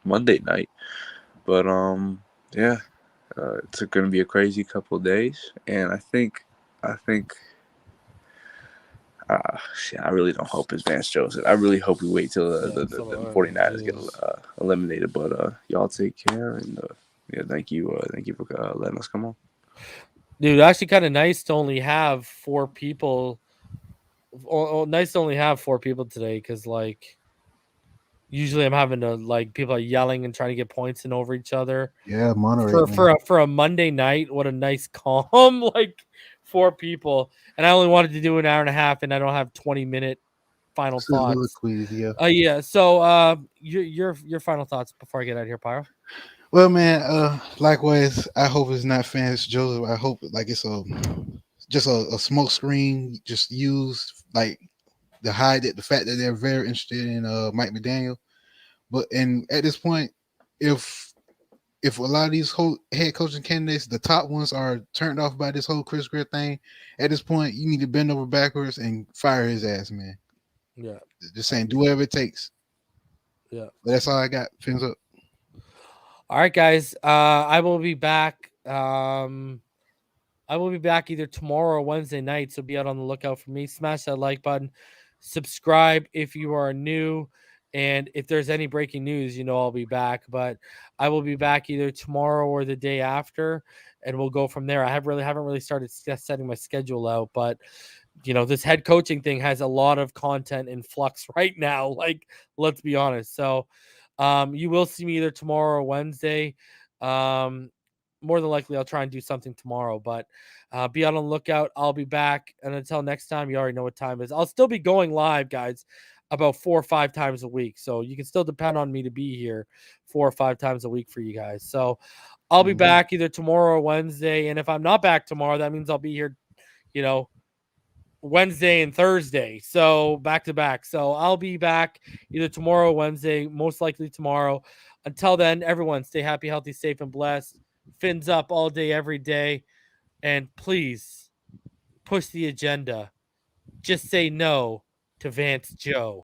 Monday night. But it's going to be a crazy couple of days, and I think I really don't hope it's Vance Joseph. I really hope we wait till the 49ers get eliminated. But y'all take care, and thank you for letting us come on. Dude, actually kind of nice to only have 4 people. Nice to only have 4 people today, because like usually I'm having to people are yelling and trying to get points in over each other. Yeah, for a Monday night. What a nice calm 4 people, and I only wanted to do an hour and a half, and I don't have 20-minute final thoughts. Yeah. So your final thoughts before I get out of here, Pyro. Well, man, likewise, I hope it's not Vance Joseph. I hope it's just a smoke screen, just used to hide the fact that they're very interested in Mike McDaniel. But at this point, if a lot of these whole head coaching candidates, the top ones, are turned off by this whole Chris Grier thing, at this point, you need to bend over backwards and fire his ass, man. Yeah. Just saying, do whatever it takes. Yeah. But that's all I got. Fins up. All right, guys. I will be back. I will be back either tomorrow or Wednesday night, so be out on the lookout for me. Smash that like button. Subscribe if you are new. And if there's any breaking news, I'll be back. But I will be back either tomorrow or the day after, and we'll go from there. I haven't really started setting my schedule out, but this head coaching thing has a lot of content in flux right now. Like, let's be honest. So you will see me either tomorrow or Wednesday. More than likely, I'll try and do something tomorrow, but be on the lookout. I'll be back. And until next time, you already know what time it is. I'll still be going live, guys, about 4 or 5 times a week. So you can still depend on me to be here 4 or 5 times a week for you guys. So I'll be back either tomorrow or Wednesday. And if I'm not back tomorrow, that means I'll be here, Wednesday and Thursday. So back to back. So I'll be back either tomorrow or Wednesday, most likely tomorrow. Until then, everyone stay happy, healthy, safe, and blessed. Fins up all day, every day. And please push the agenda. Just say no to Vance Joe.